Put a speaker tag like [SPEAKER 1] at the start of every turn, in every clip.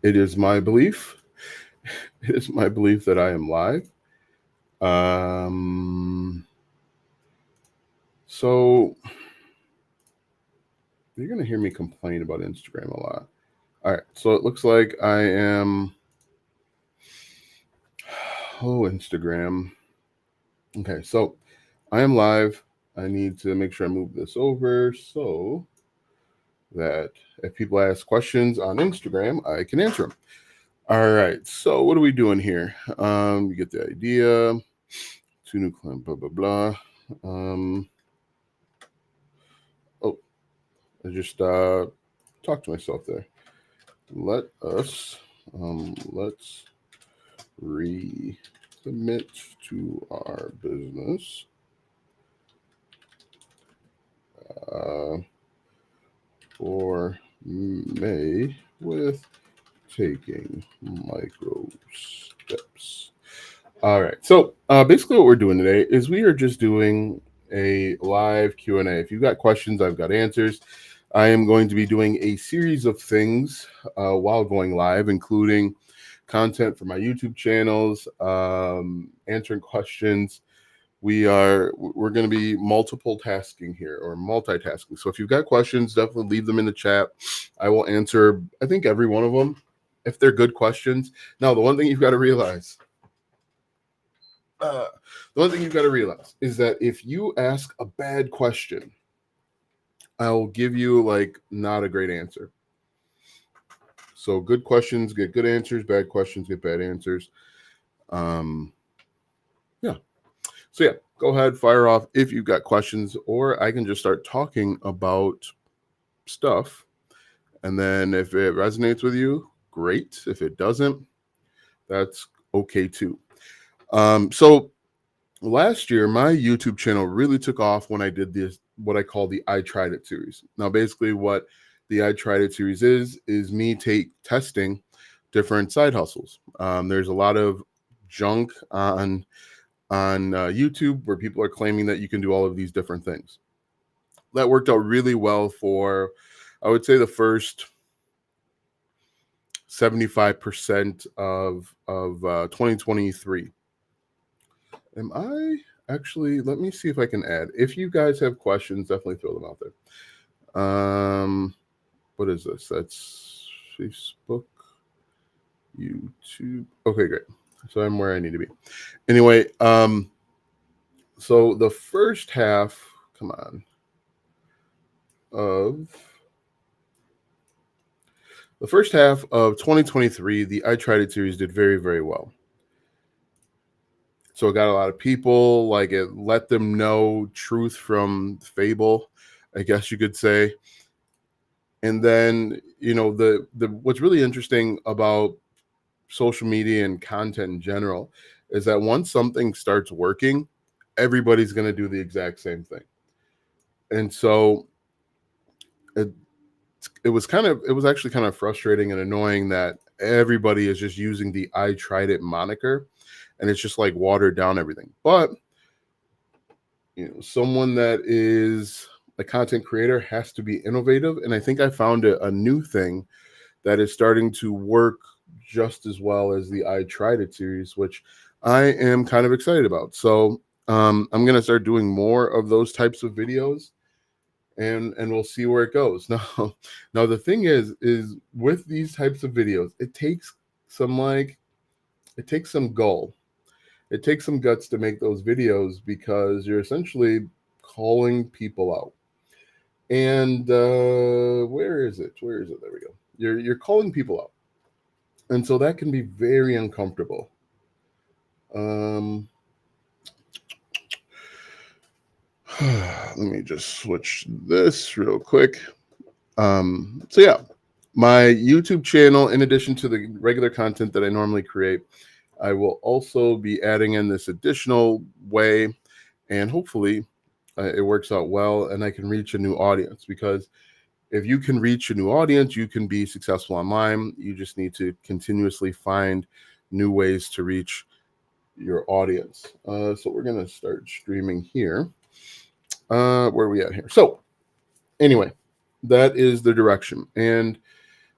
[SPEAKER 1] It is my belief. It is my belief that I am live. So you're going to hear me complain about Instagram a lot. All right. So it looks like I am. Oh, Instagram. Okay. So I am live. I need to make sure I move this over so that if people ask questions on Instagram, I can answer them. All right. So what are we doing here? You get the idea. Two new client, blah, blah, blah. Oh, I just talked to myself there. Let's recommit to our business for May with taking micro steps. All right. So basically, what we're doing today is we are just doing a live Q&A. If you've got questions, I've got answers. I am going to be doing a series of things while going live, including content for my YouTube channels, answering questions. We're going to be multiple tasking here or multitasking. So if you've got questions, definitely leave them in the chat. I will answer, I think, every one of them if they're good questions. Now, the one thing you've got to realize is that if you ask a bad question, I'll give you like not a great answer. So good questions get good answers, bad questions get bad answers. Yeah. So yeah, go ahead, fire off if you've got questions, or I can just start talking about stuff. And then if it resonates with you, great. If it doesn't, that's okay too. So last year, my YouTube channel really took off when I did this, what I call the I Tried It series. Now, basically, what the I Tried It series is me testing different side hustles. There's a lot of junk on YouTube where people are claiming that you can do all of these different things. That worked out really well for, I would say, the first 75% of 2023. Am I actually? Let me see if I can add. If you guys have questions, definitely throw them out there. What is this? That's Facebook, YouTube. Okay, great. So I'm where I need to be. Anyway, so the first half, come on, of the first half of 2023, the I Tried It series did very, very well. So it got a lot of people, like it let them know truth from fable, I guess you could say. And then, the what's really interesting about social media and content in general is that once something starts working, everybody's going to do the exact same thing. And so it was actually kind of frustrating and annoying that everybody is just using the I Tried It moniker, and it's just like watered down everything. But someone that is a content creator has to be innovative, and I think I found a new thing that is starting to work just as well as the I Tried It series, which I am kind of excited about. So I'm going to start doing more of those types of videos, and we'll see where it goes. Now the thing is with these types of videos, it takes some gall. It takes some guts to make those videos because you're essentially calling people out. And where is it? There we go. You're calling people out, and so that can be very uncomfortable. Let me just switch this real quick. So yeah, my YouTube channel, in addition to the regular content that I normally create, I will also be adding in this additional way, and hopefully it works out well and I can reach a new audience. Because if you can reach a new audience, you can be successful online. You just need to continuously find new ways to reach your audience. So we're going to start streaming here. Where are we at here? So anyway, that is the direction. And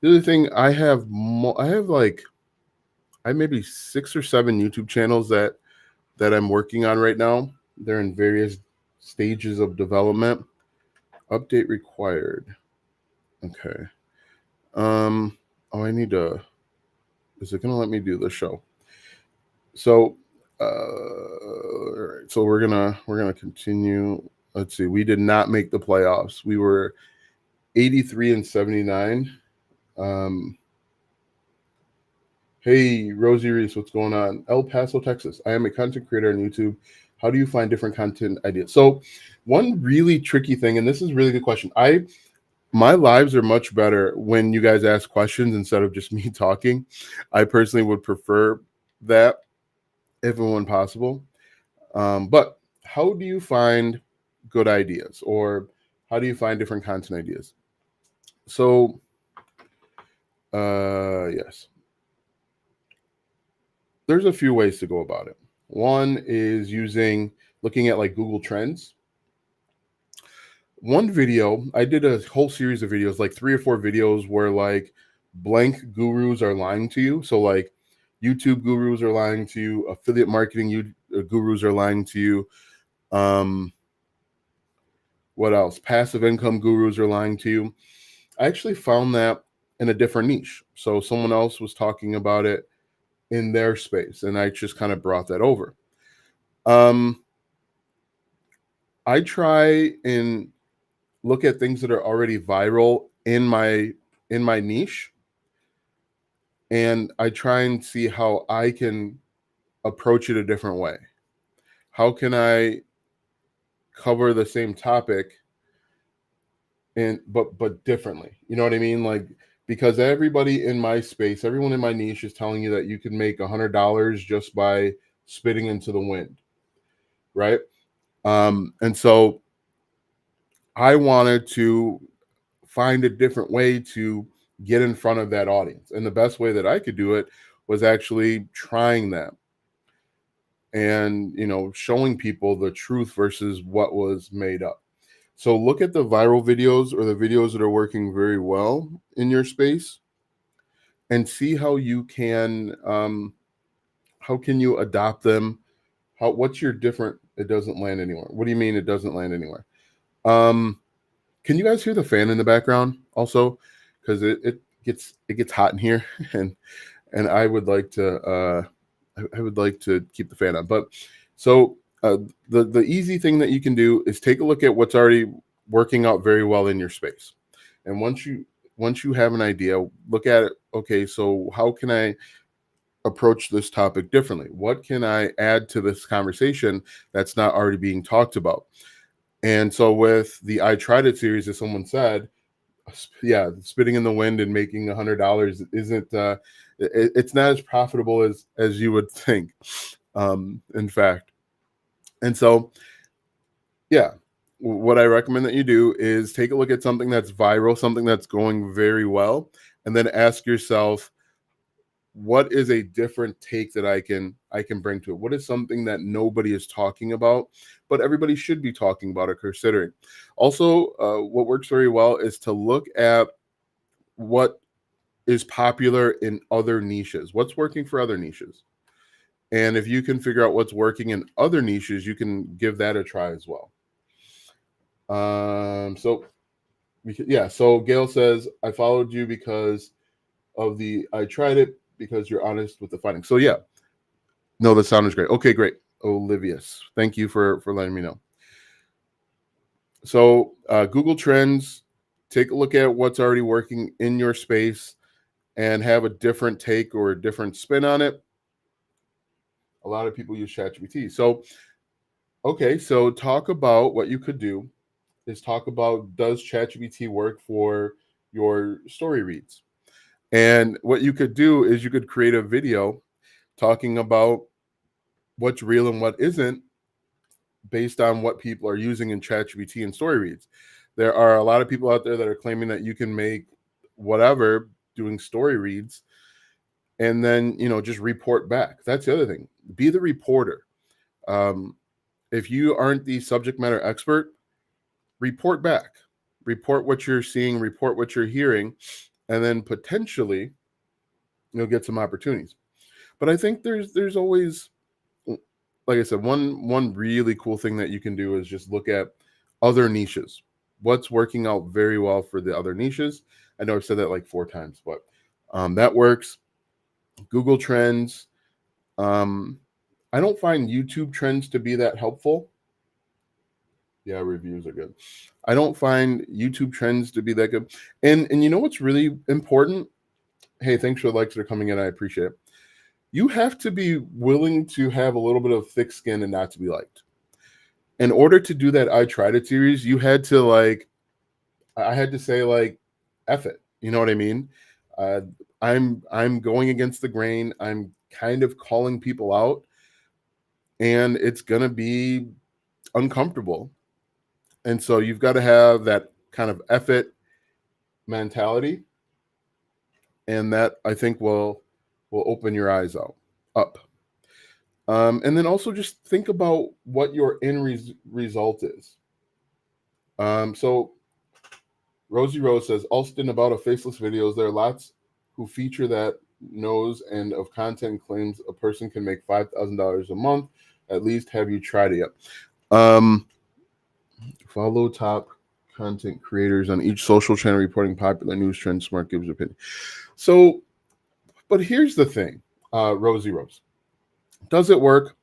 [SPEAKER 1] The other thing, I have like I have maybe 6 or 7 YouTube channels that I'm working on right now. They're in various stages of development. Update required. Okay. Oh, I need to. Is it gonna let me do the show? So, all right. So we're gonna continue. Let's see. We did not make the playoffs. We were 83 and 79. Um, Hey, Rosie Reese, what's going on? El Paso, Texas. I am a content creator on YouTube. How do you find different content ideas? So, one really tricky thing, and this is a really good question. My lives are much better when you guys ask questions instead of just me talking. I personally would prefer that if and when possible. But how do you find good ideas, or how do you find different content ideas? So, yes. There's a few ways to go about it. One is looking at like Google Trends. One video, I did a whole series of videos, like 3 or 4 videos where like blank gurus are lying to you. So like YouTube gurus are lying to you, affiliate marketing gurus are lying to you. What else? Passive income gurus are lying to you. I actually found that in a different niche. So someone else was talking about it in their space, and I just kind of brought that over. I try and look at things that are already viral in my niche, and I try and see how I can approach it a different way. How can I cover the same topic and but differently? You know what I mean? Like, because everybody in my space, everyone in my niche is telling you that you can make $100 just by spitting into the wind, right? And so I wanted to find a different way to get in front of that audience. And the best way that I could do it was actually trying that and, showing people the truth versus what was made up. So look at the viral videos or the videos that are working very well in your space and see how can you adopt them? What's your different, it doesn't land anywhere. What do you mean it doesn't land anywhere? Um, Can you guys hear the fan in the background also? Because it gets hot in here, and I would like to keep the fan on. But so the easy thing that you can do is take a look at what's already working out very well in your space, and once you have an idea, look at it. Okay, so how can I approach this topic differently? What can I add to this conversation that's not already being talked about? And so with the I Tried It series, as someone said, yeah, spitting in the wind and making $100 isn't it's not as profitable as you would think. In fact. And so, yeah, what I recommend that you do is take a look at something that's viral, something that's going very well, and then ask yourself, what is a different take that I can bring to it? What is something that nobody is talking about, but everybody should be talking about or considering? Also, what works very well is to look at what is popular in other niches. What's working for other niches? And if you can figure out what's working in other niches, you can give that a try as well. So yeah, so Gail says, I followed you because of I tried it because you're honest with the findings. So yeah, no, the sound is great. Okay, great. Olivius, thank you for letting me know. So Google Trends, take a look at what's already working in your space and have a different take or a different spin on it. A lot of people use ChatGPT. So, okay, so talk about what you could do is talk about, does ChatGPT work for your story reads? And what you could do is you could create a video talking about what's real and what isn't based on what people are using in ChatGPT and story reads. There are a lot of people out there that are claiming that you can make whatever doing story reads and then, just report back. That's the other thing. Be the reporter. If you aren't the subject matter expert, report back. Report what you're seeing, report what you're hearing, and then potentially you'll get some opportunities. But I think there's always, like I said, one really cool thing that you can do is just look at other niches. What's working out very well for the other niches? I know I've said that like 4 times, but that works. Google Trends. I don't find YouTube Trends to be that helpful. Yeah, reviews are good. I don't find YouTube Trends to be that good. And you know what's really important? Hey, thanks for the likes that are coming in. I appreciate it. You have to be willing to have a little bit of thick skin and not to be liked. In order to do that I Tried It series, you had to I had to say like, F it. You know what I mean? Uh, I'm going against the grain. I'm kind of calling people out, and it's gonna be uncomfortable. And so you've got to have that kind of F it mentality, and that I think will open your eyes up. And then also just think about what your end result is. So Rosie Rose says, Alston, about a faceless videos, there are lots who feature that knows and of content claims a person can make $5,000 a month. At least have you tried it yet? Follow top content creators on each social channel reporting popular news trends. Smart gives opinion. So, but here's the thing, Rosie Rose. Does it work?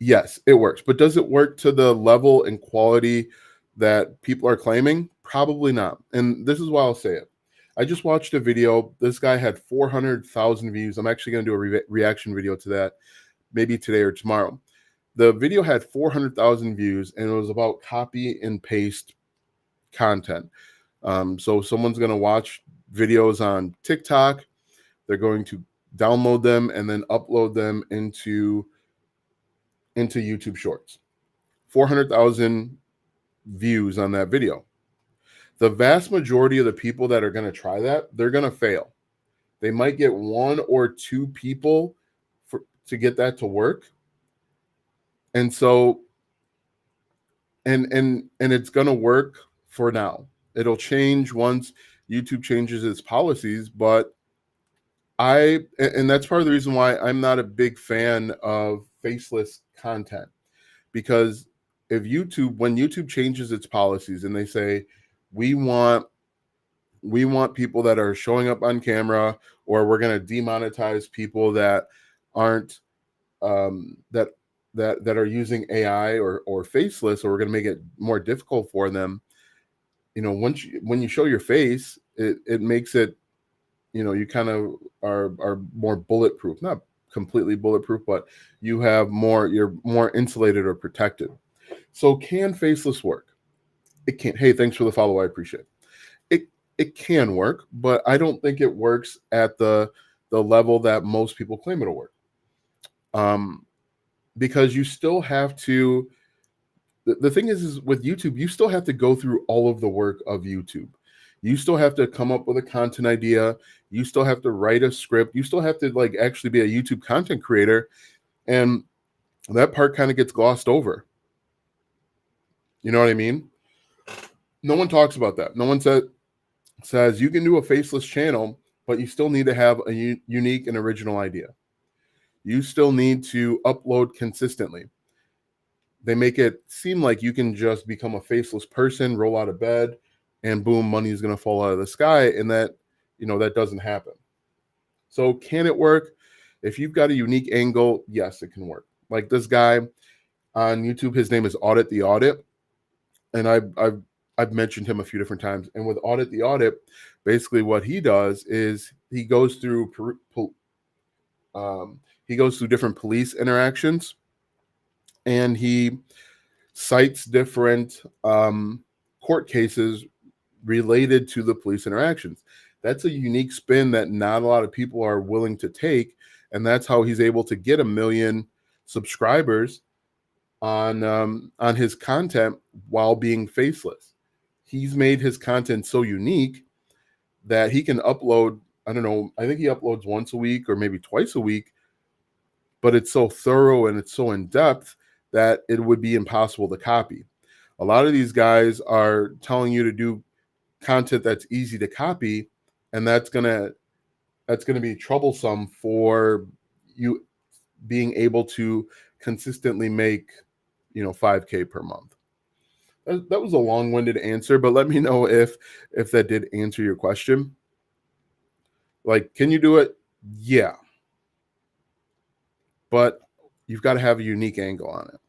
[SPEAKER 1] Yes, it works. But does it work to the level and quality that people are claiming? Probably not. And this is why I'll say it. I just watched a video. This guy had 400,000 views. I'm actually going to do a reaction video to that, maybe today or tomorrow. The video had 400,000 views, and it was about copy and paste content. So someone's going to watch videos on TikTok. They're going to download them and then upload them into YouTube Shorts. 400,000 views on that video. The vast majority of the people that are going to try that, they're going to fail. They might get 1 or 2 people to get that to work. And so, and it's going to work for now. It'll change once YouTube changes its policies, but and that's part of the reason why I'm not a big fan of faceless content, because when YouTube changes its policies and they say, we want people that are showing up on camera, or we're going to demonetize people that aren't that are using AI or faceless, or we're going to make it more difficult for them. You know, when you show your face, it makes it, you know, you kind of are more bulletproof, not completely bulletproof, but you're more insulated or protected. So can faceless work? It can. Hey, thanks for the follow. I appreciate it. It can work, but I don't think it works at the level that most people claim it'll work. Because you still have to, the thing is with YouTube, you still have to go through all of the work of YouTube. You still have to come up with a content idea. You still have to write a script. You still have to actually be a YouTube content creator. And that part kind of gets glossed over. You know what I mean? No one talks about that. No one says you can do a faceless channel, but you still need to have a unique and original idea. You still need to upload consistently. They make it seem like you can just become a faceless person, roll out of bed, and boom, money is going to fall out of the sky. And that doesn't happen. So can it work? If you've got a unique angle, yes, it can work. Like this guy on YouTube, his name is Audit the Audit. And I've mentioned him a few different times. And with Audit the Audit, basically what he does is he goes through different police interactions, and he cites different court cases related to the police interactions. That's a unique spin that not a lot of people are willing to take, and that's how he's able to get 1 million subscribers on his content while being faceless. He's made his content so unique that he can upload, I don't know, I think he uploads once a week or maybe twice a week, but it's so thorough and it's so in depth that it would be impossible to copy. A lot of these guys are telling you to do content that's easy to copy, and that's gonna be troublesome for you being able to consistently make, 5K per month. That was a long-winded answer, but let me know if that did answer your question. Like, can you do it? Yeah, but you've got to have a unique angle on it.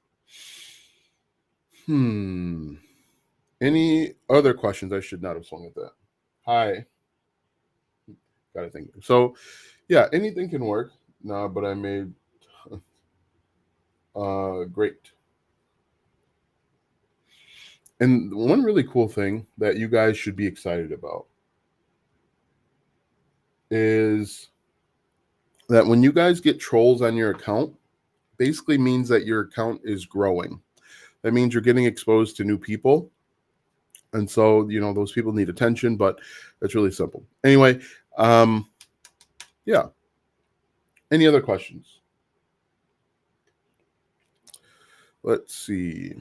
[SPEAKER 1] Any other questions? I should not have swung at that. Hi. Got to think. So, yeah, anything can work. No, but I made great. And one really cool thing that you guys should be excited about is that when you guys get trolls on your account, basically means that your account is growing. That means you're getting exposed to new people. And so, those people need attention, but it's really simple. Anyway, yeah. Any other questions? Let's see.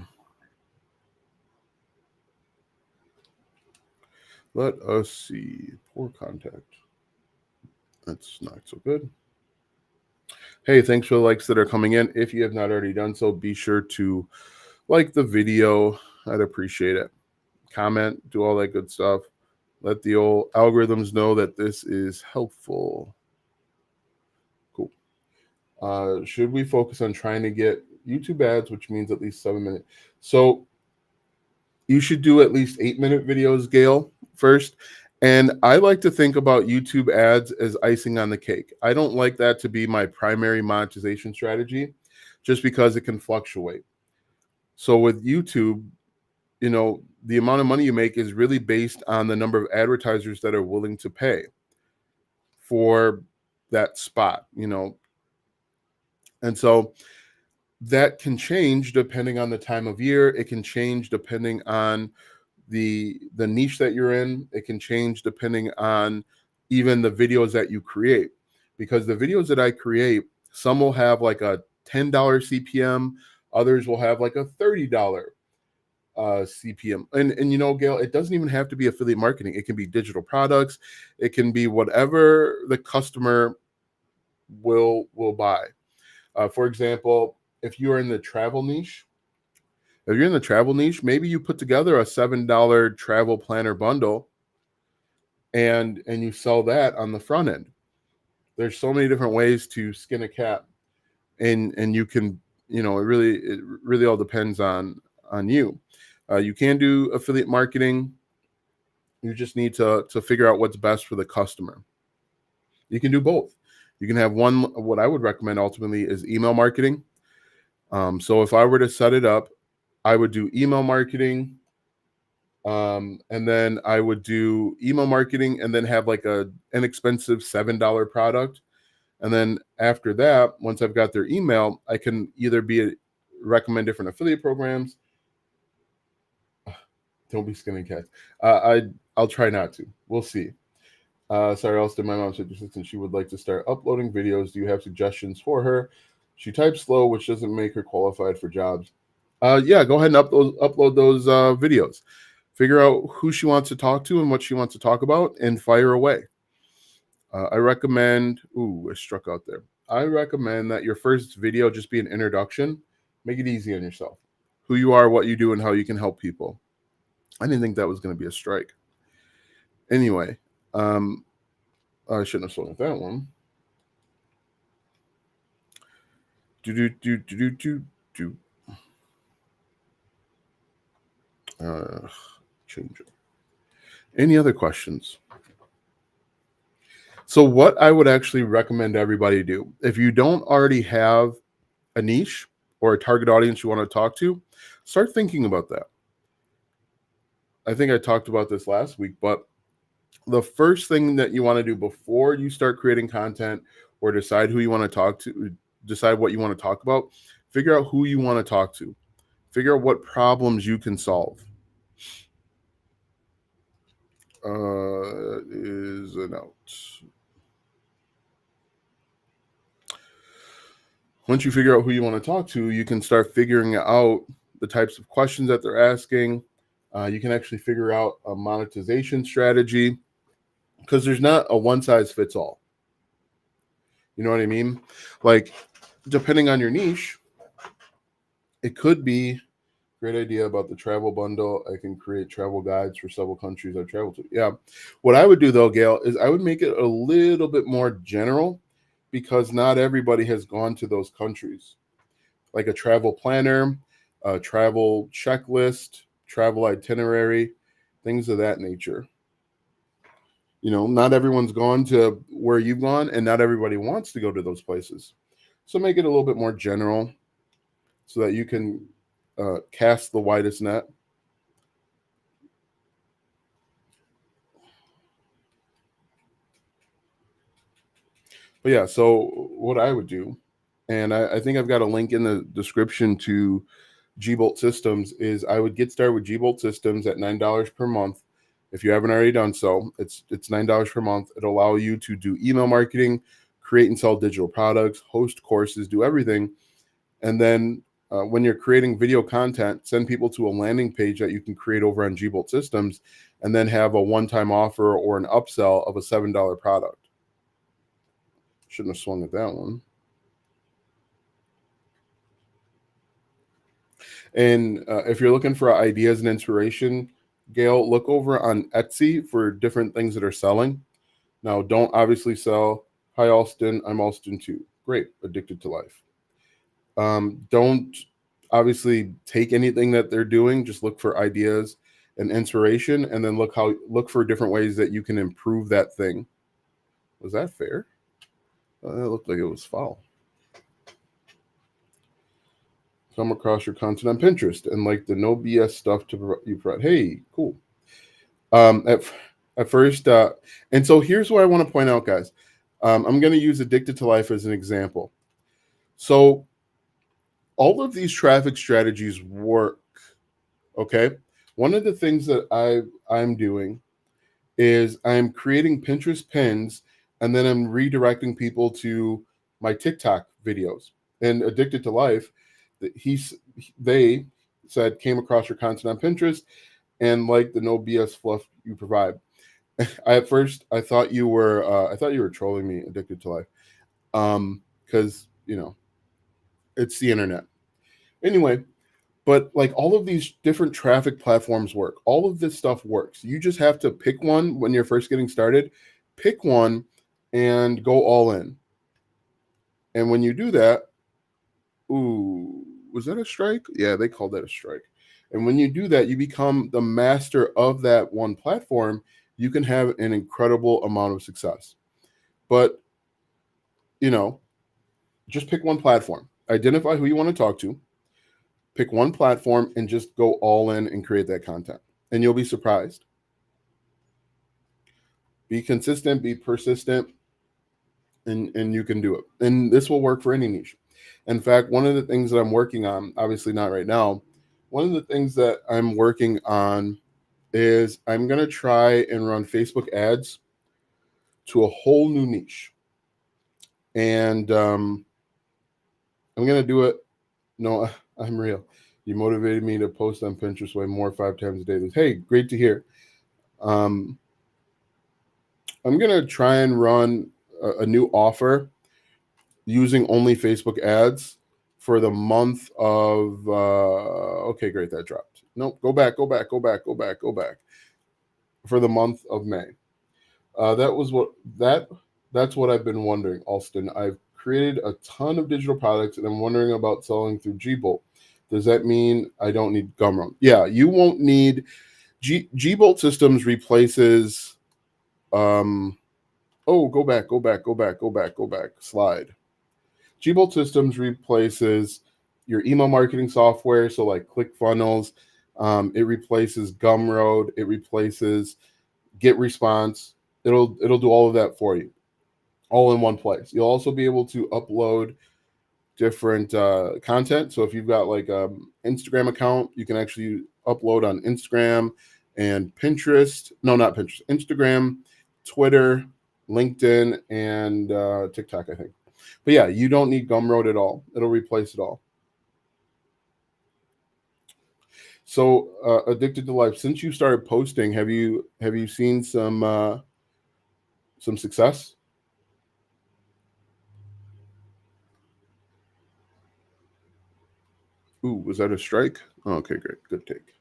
[SPEAKER 1] Let us see. Poor contact. That's not so good. Hey, thanks for the likes that are coming in. If you have not already done so, be sure to like the video. I'd appreciate it. Comment, do all that good stuff. Let the old algorithms know that this is helpful. Cool. Should we focus on trying to get YouTube ads, which means at least 7 minutes? So you should do at least 8-minute videos, Gail, first. And I like to think about YouTube ads as icing on the cake. I don't like that to be my primary monetization strategy just because it can fluctuate. So with YouTube, the amount of money you make is really based on the number of advertisers that are willing to pay for that spot, And so that can change depending on the time of year. It can change depending on the niche that you're in. It can change depending on even the videos that you create, because the videos that I create, some will have like a $10 CPM, others will have like a $30 CPM. And Gail, it doesn't even have to be affiliate marketing. It can be digital products. It can be whatever the customer will buy. For example, if you're in the travel niche, maybe you put together a $7 travel planner bundle and you sell that on the front end. There's so many different ways to skin a cat, and you can, it really all depends on you. You can do affiliate marketing. You just need to figure out what's best for the customer. You can do both. You can have one. What I would recommend ultimately is email marketing. So if I were to set it up, I would do email marketing, and then I would do email marketing and then have like an inexpensive $7 product. And then after that, once I've got their email, I can either recommend different affiliate programs. Don't be skinny cats. I'll try not to. We'll see. Sorry, Elston, my mom said assistant she would like to start uploading videos. Do you have suggestions for her? She types slow, which doesn't make her qualified for jobs. Yeah, go ahead and upload those videos. Figure out who she wants to talk to and what she wants to talk about, and fire away. I recommend. I struck out there. I recommend that your first video just be an introduction. Make it easy on yourself. Who you are, what you do, and how you can help people. I didn't think that was going to be a strike. Anyway, I shouldn't have swung at that one. Change it. Any other questions? So what I would actually recommend everybody do, if you don't already have a niche or a target audience you want to talk to, start thinking about that. I think I talked about this last week, but the first thing that you want to do before you start creating content or decide who you want to talk to, decide what you want to talk about, figure out who you want to talk to, figure out what problems you can solve. Is an out. Once you figure out who you want to talk to, you can start figuring out the types of questions that they're asking. You can actually figure out a monetization strategy. because there's not a one size fits all. You know what I mean? Like, depending on your niche, it could be great idea about the travel bundle. I can create travel guides for several countries I travel to. Yeah. What I would do though, Gail, is I would make it a little bit more general because not everybody has gone to those countries. Like a travel planner, a travel checklist, travel itinerary, things of that nature. You know, not everyone's gone to where you've gone, and not everybody wants to go to those places. So make it a little bit more general so that you can cast the widest net. But yeah, so what I would do, and I think I've got a link in the description to Gbolt Systems, is I would get started with Gbolt Systems at $9 per month. If you haven't already done so, it's $9 per month. It'll allow you to do email marketing, create and sell digital products, host courses, do everything. And then when you're creating video content, send people to a landing page that you can create over on Gbolt Systems, and then have a one-time offer or an upsell of a $7 product. Shouldn't have swung at that one. And if you're looking for ideas and inspiration, Gail, look over on Etsy for different things that are selling. Now, don't obviously sell, hi, Alston, I'm Alston too. Great, addicted to life. Don't obviously take anything that they're doing. Just look for ideas and inspiration, and then look for different ways that you can improve that thing. Was that fair? It looked like it was foul. Come across your content on Pinterest and like the no BS stuff you provide. Hey, cool. At first, and so here's what I want to point out, guys. I'm going to use Addicted to Life as an example. So all of these traffic strategies work. Okay. One of the things that I'm doing is I'm creating Pinterest pins, and then I'm redirecting people to my TikTok videos. And Addicted to Life, they said came across your content on Pinterest and like the no BS fluff you provide. At first I thought you were trolling me, Addicted to Life, because it's the internet. Anyway, but like all of these different traffic platforms work. All of this stuff works. You just have to pick one when you're first getting started. Pick one and go all in. And when you do that, ooh, was that a strike? Yeah, they called that a strike. And when you do that, you become the master of that one platform. You can have an incredible amount of success. But, just pick one platform. Identify who you want to talk to. Pick one platform and just go all in and create that content. And you'll be surprised. Be consistent, be persistent, and you can do it. And this will work for any niche. In fact, one of the things that I'm working on, obviously not right now, one of the things that I'm working on is I'm going to try and run Facebook ads to a whole new niche. And I'm going to do it. No, I'm real. You motivated me to post on Pinterest way more 5 times a day. Hey, great to hear. I'm going to try and run a new offer using only Facebook ads for the month of okay, great, that dropped. Nope, go back. For the month of May. That's what I've been wondering, Alston. I've created a ton of digital products and I'm wondering about selling through Gbolt. Does that mean I don't need Gumroad? Yeah, you won't need Gbolt Systems replaces go back. Slide. Gbolt Systems replaces your email marketing software, so like ClickFunnels. It replaces Gumroad. It replaces GetResponse. It'll do all of that for you, all in one place. You'll also be able to upload different content. So if you've got like an Instagram account, you can actually upload on Instagram and Pinterest. No, not Pinterest. Instagram, Twitter, LinkedIn, and TikTok, I think. But yeah, you don't need Gumroad at all. It'll replace it all. So Addicted to Life, since you started posting, have you seen some some success. Ooh, was that a strike? Oh, okay, great. Good take.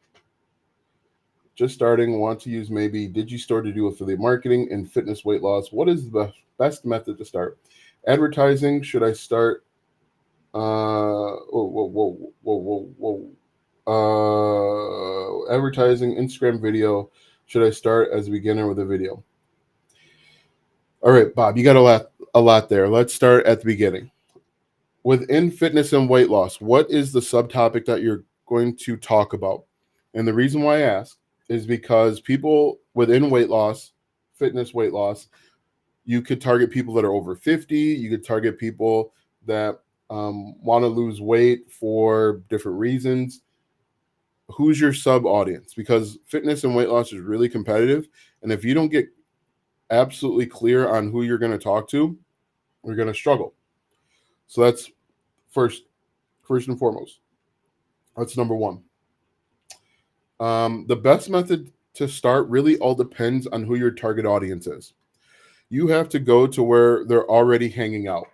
[SPEAKER 1] Just starting, want to use maybe Digistore to do affiliate marketing and fitness weight loss. What is the best method to start? Advertising, should I start? Whoa. Advertising, Instagram video. Should I start as a beginner with a video? All right, Bob, you got a lot there. Let's start at the beginning. Within fitness and weight loss, what is the subtopic that you're going to talk about? And the reason why I ask is because people within weight loss, fitness weight loss, you could target people that are over 50. You could target people that want to lose weight for different reasons. Who's your sub audience? Because fitness and weight loss is really competitive. And if you don't get absolutely clear on who you're going to talk to, you're going to struggle. So that's first and foremost. That's number one. The best method to start really all depends on who your target audience is. You have to go to where they're already hanging out,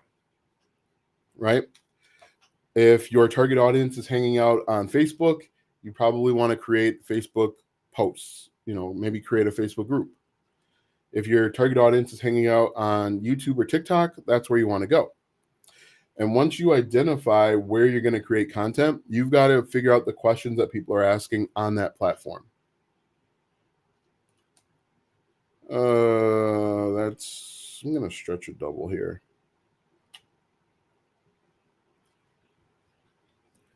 [SPEAKER 1] right? If your target audience is hanging out on Facebook, you probably want to create Facebook posts, maybe create a Facebook group. If your target audience is hanging out on YouTube or TikTok, that's where you want to go. And once you identify where you're going to create content, you've got to figure out the questions that people are asking on that platform. I'm going to stretch a double here.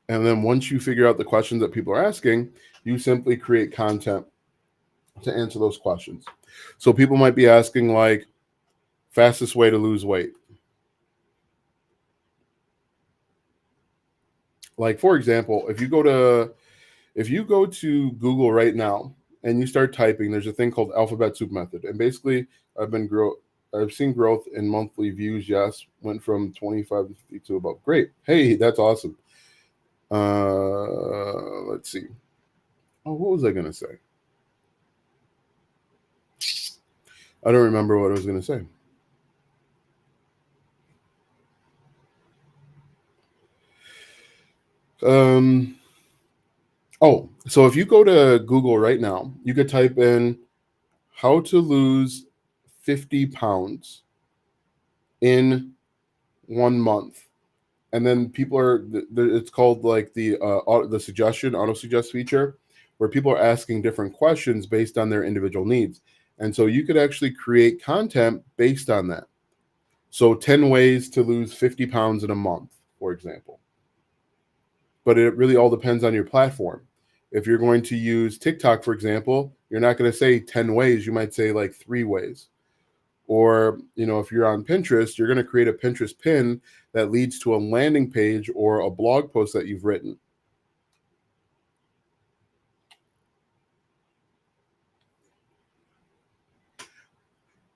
[SPEAKER 1] And then once you figure out the questions that people are asking, you simply create content to answer those questions. So people might be asking like, fastest way to lose weight. Like, for example, if you go to Google right now and you start typing, there's a thing called alphabet soup method. And basically I've seen growth in monthly views. Yes. Went from 25 to 52 about. Great. Hey, that's awesome. Let's see. Oh, what was I going to say? I don't remember what I was going to say. So if you go to Google right now, you could type in how to lose 50 pounds in 1 month. And then it's called like the auto suggest feature, where people are asking different questions based on their individual needs. And so you could actually create content based on that. So 10 ways to lose 50 pounds in a month, for example. But it really all depends on your platform. If you're going to use TikTok, for example, you're not going to say 10 ways. You might say like 3 ways. Or, if you're on Pinterest, you're going to create a Pinterest pin that leads to a landing page or a blog post that you've written.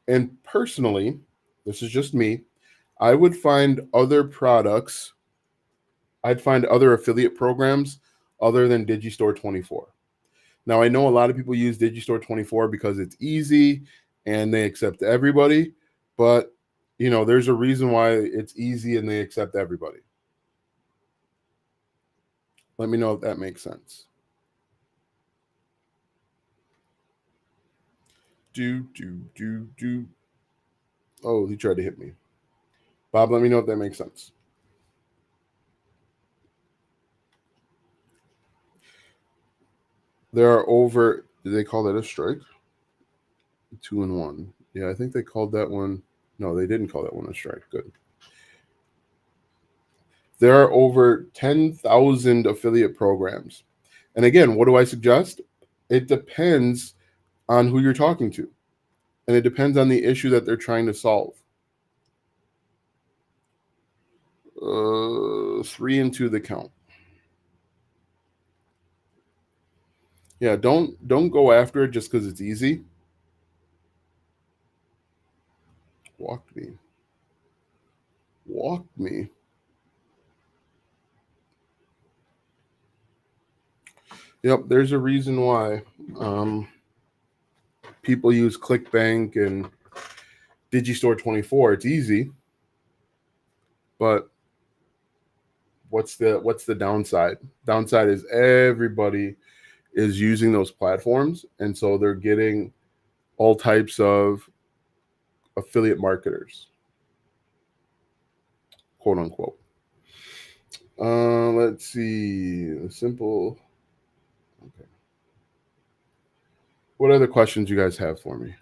[SPEAKER 1] And personally, this is just me, I would find other products. I'd find other affiliate programs other than Digistore 24. Now, I know a lot of people use Digistore 24 because it's easy and they accept everybody, but there's a reason why it's easy and they accept everybody. Let me know if that makes sense. Oh, he tried to hit me. Bob, let me know if that makes sense. There are over, did they call that a strike? 2-1. Yeah, I think they called that one. No, they didn't call that one a strike. Good. There are over 10,000 affiliate programs. And again, what do I suggest? It depends on who you're talking to. And it depends on the issue that they're trying to solve. 3 into the count. Yeah, don't go after it just because it's easy. Walk me. Yep, there's a reason why people use ClickBank and Digistore 24, it's easy, but what's the downside? Downside is everybody is using those platforms, and so they're getting all types of affiliate marketers, quote unquote. Let's see. Simple. Okay. What other questions you guys have for me?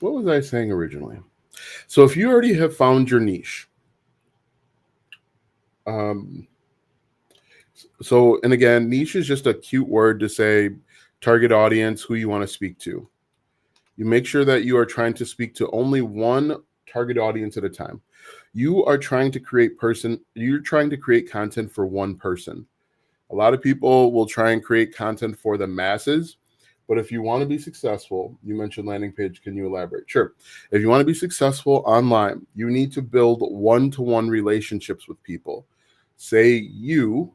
[SPEAKER 1] What was I saying originally? So if you already have found your niche, and again, niche is just a cute word to say target audience, who you want to speak to. You make sure that you are trying to speak to only one target audience at a time. You're trying to create content for one person. A lot of people will try and create content for the masses, but if you want to be successful, you mentioned landing page, can you elaborate? Sure. If you want to be successful online, you need to build one-to-one relationships with people. Say you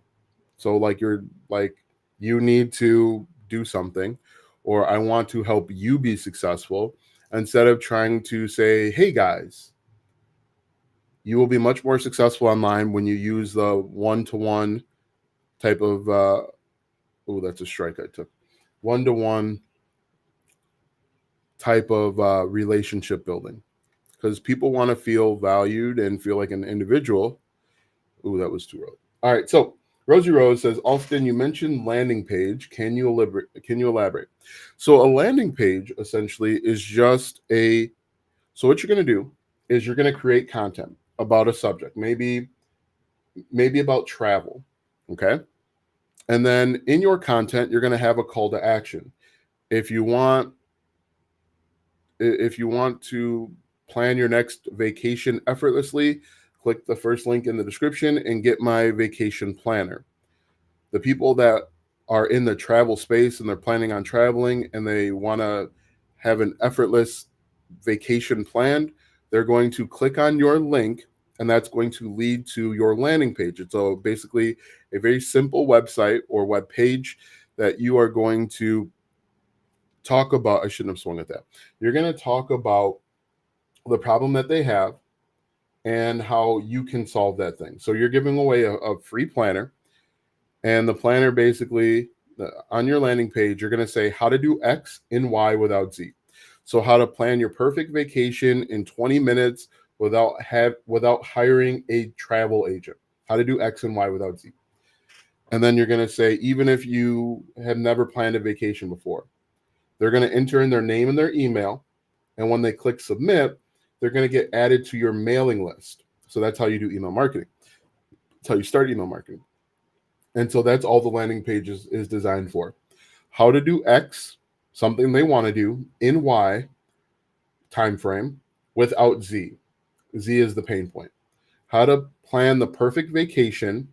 [SPEAKER 1] need to do something, or I want to help you be successful, instead of trying to say, hey guys. You will be much more successful online when you use the one-to-one type of that's a strike I took. One-to-one type of relationship building, because people want to feel valued and feel like an individual. Ooh, that was too early. All right, so Rosie Rose says, Austin, you mentioned landing page. Can you elaborate? So a landing page essentially is just so what you're going to do is you're going to create content about a subject, maybe about travel, okay? And then in your content, you're going to have a call to action. If you want to plan your next vacation effortlessly, click the first link in the description and get my vacation planner. The people that are in the travel space and they're planning on traveling and they want to have an effortless vacation planned, they're going to click on your link, and that's going to lead to your landing page. It's basically a very simple website or web page that you are going to talk about. I shouldn't have swung at that. You're going to talk about the problem that they have and how you can solve that thing. So you're giving away a free planner, and the planner basically on your landing page, you're going to say how to do X and Y without Z. So how to plan your perfect vacation in 20 minutes without hiring a travel agent. How to do X and Y without Z. And then you're going to say, even if you have never planned a vacation before, they're going to enter in their name and their email. And when they click submit, they're going to get added to your mailing list. So that's how you do email marketing. That's how you start email marketing. And so that's all the landing page is designed for. How to do X, something they want to do, in Y time frame without Z. Z is the pain point. How to plan the perfect vacation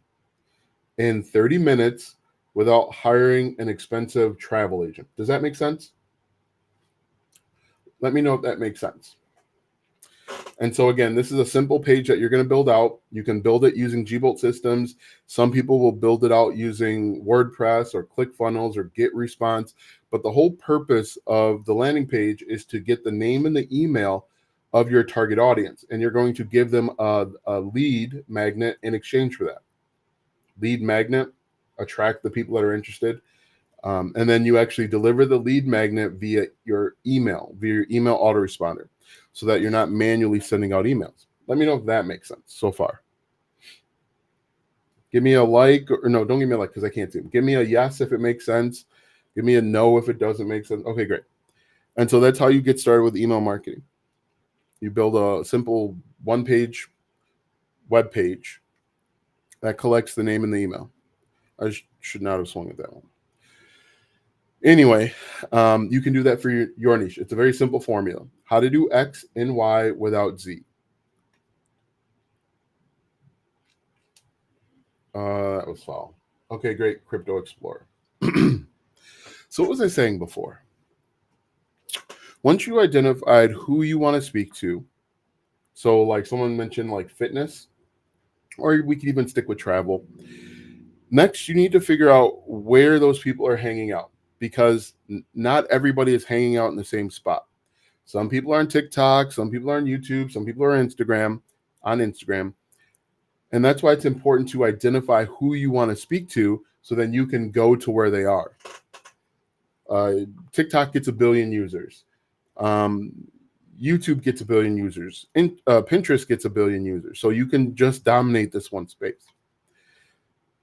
[SPEAKER 1] in 30 minutes without hiring an expensive travel agent. Does that make sense? Let me know if that makes sense. And so again, this is a simple page that you're going to build out. You can build it using Gbolt systems. Some people will build it out using WordPress or ClickFunnels or GetResponse. But the whole purpose of the landing page is to get the name and the email of your target audience. And you're going to give them a lead magnet in exchange for that. Lead magnet, attract the people that are interested. And then you actually deliver the lead magnet via your email autoresponder, so that you're not manually sending out emails. Let me know if that makes sense so far. Give me a like, or no, don't give me a like because I can't see them. Give me a yes if it makes sense. Give me a no if it doesn't make sense. Okay, great. And so that's how you get started with email marketing. You build a simple one-page web page that collects the name and the email. I should not have swung at that one. Anyway, you can do that for your niche. It's a very simple formula. How to do X and Y without Z. That was foul. Okay, great. Crypto Explorer. So what was I saying before? Once you identified who you want to speak to, so like someone mentioned like fitness, or we could even stick with travel. Next, you need to figure out where those people are hanging out, because not everybody is hanging out in the same spot. Some people are on TikTok, some people are on YouTube, some people are on Instagram. And that's why it's important to identify who you want to speak to, so then you can go to where they are. TikTok gets 1 billion users. YouTube gets 1 billion users. Pinterest gets 1 billion users. So you can just dominate this one space.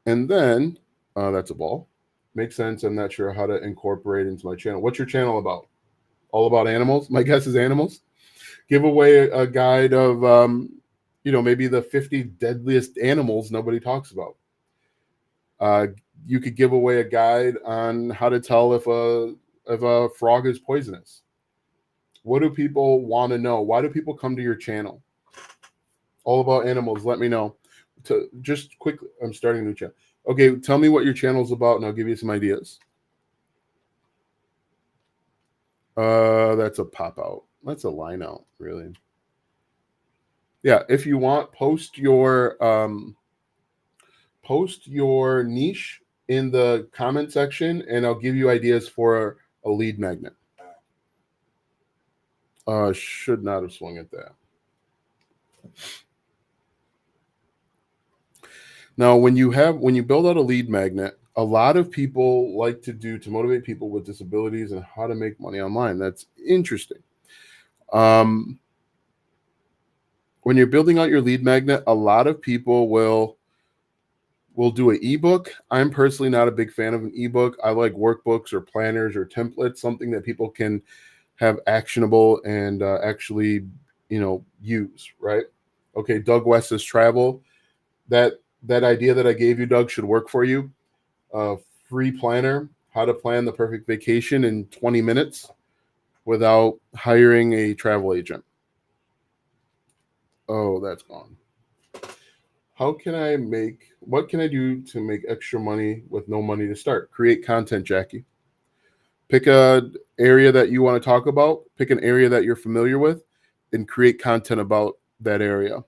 [SPEAKER 1] And then that's a ball. Makes sense. I'm not sure how to incorporate into my channel. What's your channel about? All about animals? My guess is animals. Give away a guide of, maybe the 50 deadliest animals nobody talks about. You could give away a guide on how to tell if a frog is poisonous. What do people want to know? Why do people come to your channel? All about animals. Let me know. Just quickly, I'm starting a new channel. Okay, tell me what your channel's about, and I'll give you some ideas. That's a pop out. That's a line out, really. Yeah, if you want, post your niche in the comment section, and I'll give you ideas for a lead magnet. Should not have swung at that. Now, when you build out a lead magnet, a lot of people like to motivate people with disabilities and how to make money online. That's interesting. When you're building out your lead magnet, a lot of people will do an ebook. I'm personally not a big fan of an ebook. I like workbooks or planners or templates, something that people can have actionable and actually, use, right? Okay, Doug West's travel. That idea that I gave you, Doug, should work for you. Free planner, how to plan the perfect vacation in 20 minutes without hiring a travel agent. Oh, that's gone. What can I do to make extra money with no money to start? Create content, Jackie. Pick an area that you want to talk about. Pick an area that you're familiar with and create content about that area.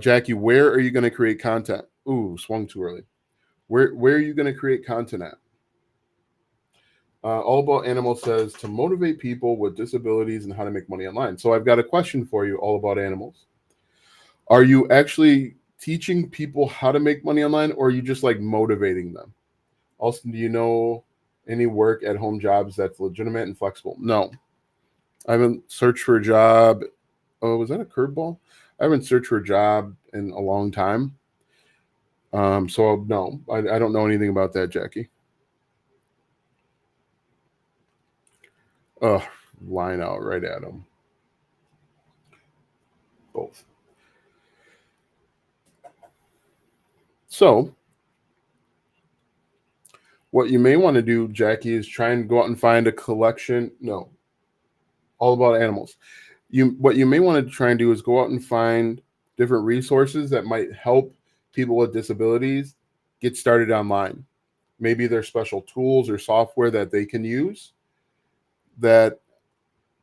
[SPEAKER 1] Jackie, where are you going to create content? Ooh, swung too early. Where are you going to create content at? All About Animals says to motivate people with disabilities and how to make money online. So I've got a question for you, All About Animals. Are you actually teaching people how to make money online, or are you just like motivating them? Also, do you know any work at home jobs that's legitimate and flexible? No. I haven't searched for a job. Oh, was that a curveball? I haven't searched for a job in a long time. So no, I don't know anything about that, Jackie. Line out right at them. Both. So what you may want to do, Jackie, is try and go out and find a collection. No, All About Animals. What you may want to try and do is go out and find different resources that might help people with disabilities get started online. Maybe there's special tools or software that they can use that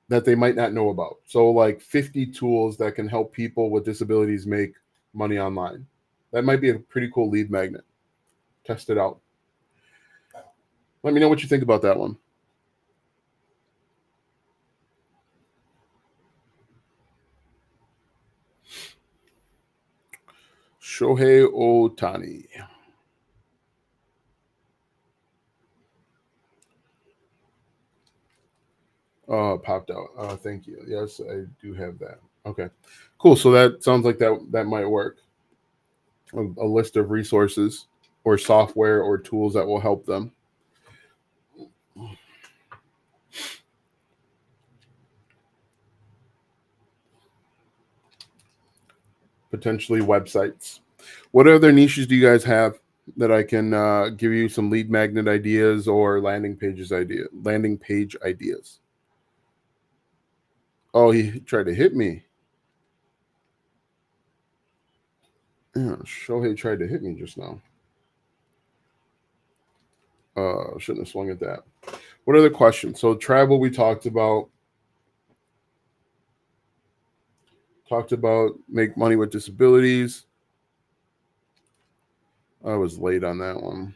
[SPEAKER 1] they might not know about. So like 50 tools that can help people with disabilities make money online. That might be a pretty cool lead magnet. Test it out. Let me know what you think about that one. Shohei Ohtani. Popped out. Thank you. Yes, I do have that. Okay, cool. So that sounds like that might work. A list of resources or software or tools that will help them. Potentially websites. What other niches do you guys have that I can give you some lead magnet ideas or landing page ideas? Oh, he tried to hit me. Yeah, Shohei tried to hit me just now. Shouldn't have swung at that. What other questions? So travel we talked about. Make money with disabilities. I was late on that one.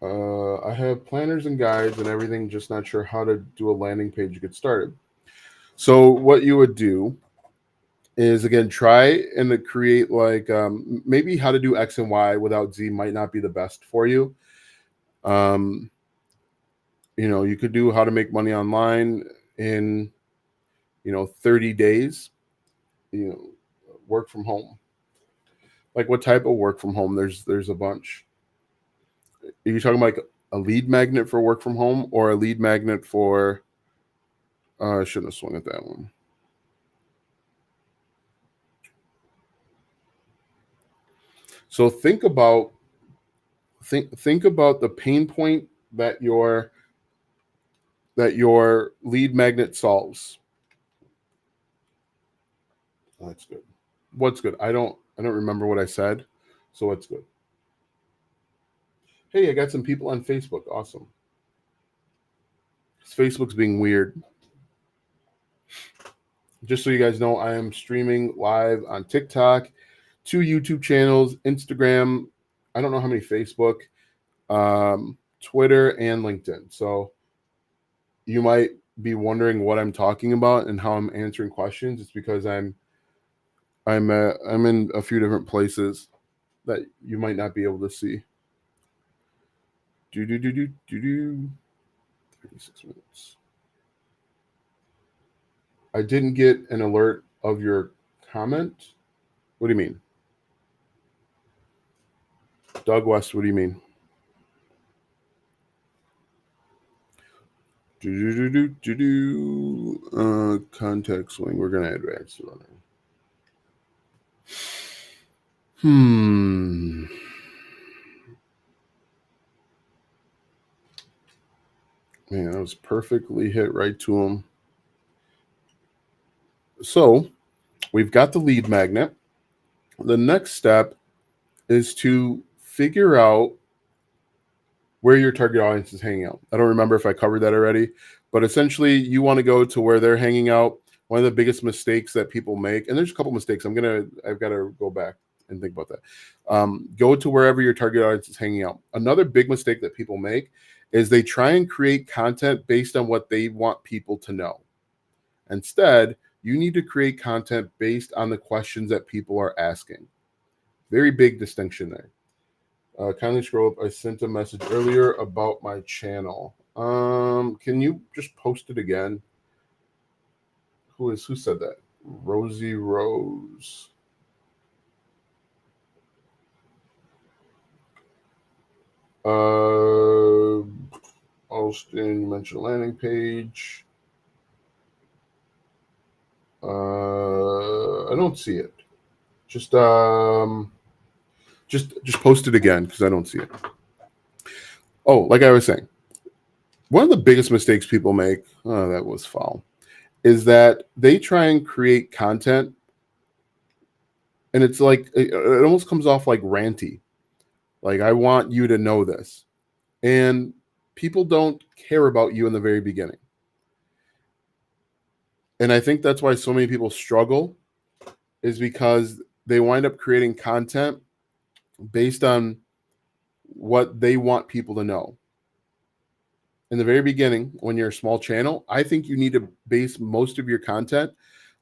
[SPEAKER 1] I have planners and guides and everything, just not sure how to do a landing page to get started. So what you would do is, again, try and to create like maybe how to do X and Y without Z might not be the best for you. Um, you could do how to make money online in 30 days. Work from home. Like what type of work from home? There's a bunch. Are you talking about like a lead magnet for work from home or a lead magnet for I shouldn't have swung at that one. So think about the pain point that your lead magnet solves. That's good. What's good? I don't remember what I said. So what's good? Hey, I got some people on Facebook. Awesome. Facebook's being weird. Just so you guys know, I am streaming live on TikTok, 2 YouTube channels, Instagram. I don't know how many Facebook, Twitter, and LinkedIn. So you might be wondering what I'm talking about and how I'm answering questions. It's because I'm in a few different places that you might not be able to see. 36 minutes. I didn't get an alert of your comment. What do you mean? Doug West, what do you mean? Context swing. We're gonna advance the runner. Man, that was perfectly hit right to him. So we've got the lead magnet. The next step is to figure out where your target audience is hanging out. I don't remember if I covered that already, but essentially you want to go to where they're hanging out. One of the biggest mistakes that people make, and there's a couple mistakes. I've got to go back and think about that. Go to wherever your target audience is hanging out. Another big mistake that people make is they try and create content based on what they want people to know. Instead, you need to create content based on the questions that people are asking. Very big distinction there. Kindly scroll up. I sent a message earlier about my channel. Can you just post it again? Who said that? Rosie Rose. Austin, you mentioned a landing page. I don't see it. Just post it again because I don't see it. Oh, like I was saying, one of the biggest mistakes people make, that was foul, is that they try and create content and it's like, it almost comes off like ranty. Like, I want you to know this. And people don't care about you in the very beginning. And I think that's why so many people struggle, is because they wind up creating content based on what they want people to know. In the very beginning, when you're a small channel, I think you need to base most of your content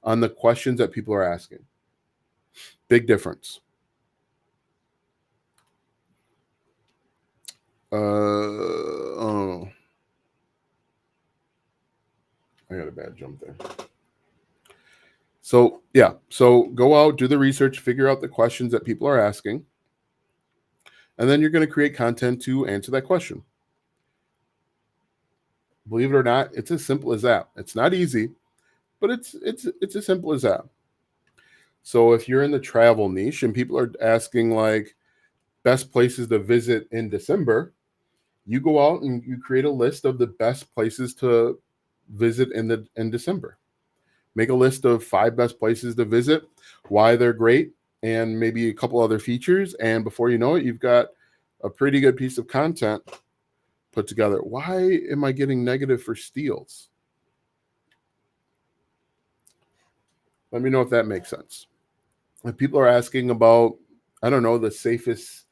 [SPEAKER 1] on the questions that people are asking. Big difference. Oh, I got a bad jump there. So yeah, so go out, do the research, figure out the questions that people are asking, and then you're going to create content to answer that question. Believe it or not, it's as simple as that. It's not easy, but it's as simple as that. So if you're in the travel niche and people are asking like best places to visit in December, you go out and you create a list of the best places to visit in December. Make a list of 5 best places to visit, why they're great, and maybe a couple other features. And before you know it, you've got a pretty good piece of content put together. Why am I getting negative for steals? Let me know if that makes sense. If people are asking about, I don't know, the safest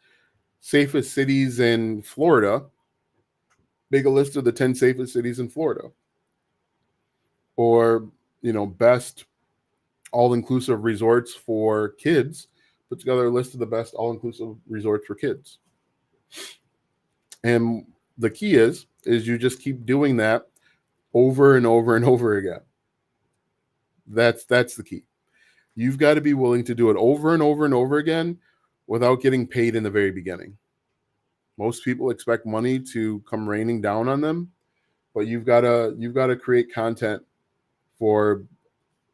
[SPEAKER 1] cities in Florida, make a list of the 10 safest cities in Florida. Or, best all-inclusive resorts for kids. Put together a list of the best all-inclusive resorts for kids. And the key is you just keep doing that over and over and over again. That's the key. You've got to be willing to do it over and over and over again without getting paid in the very beginning. Most people expect money to come raining down on them, but you've got to create content for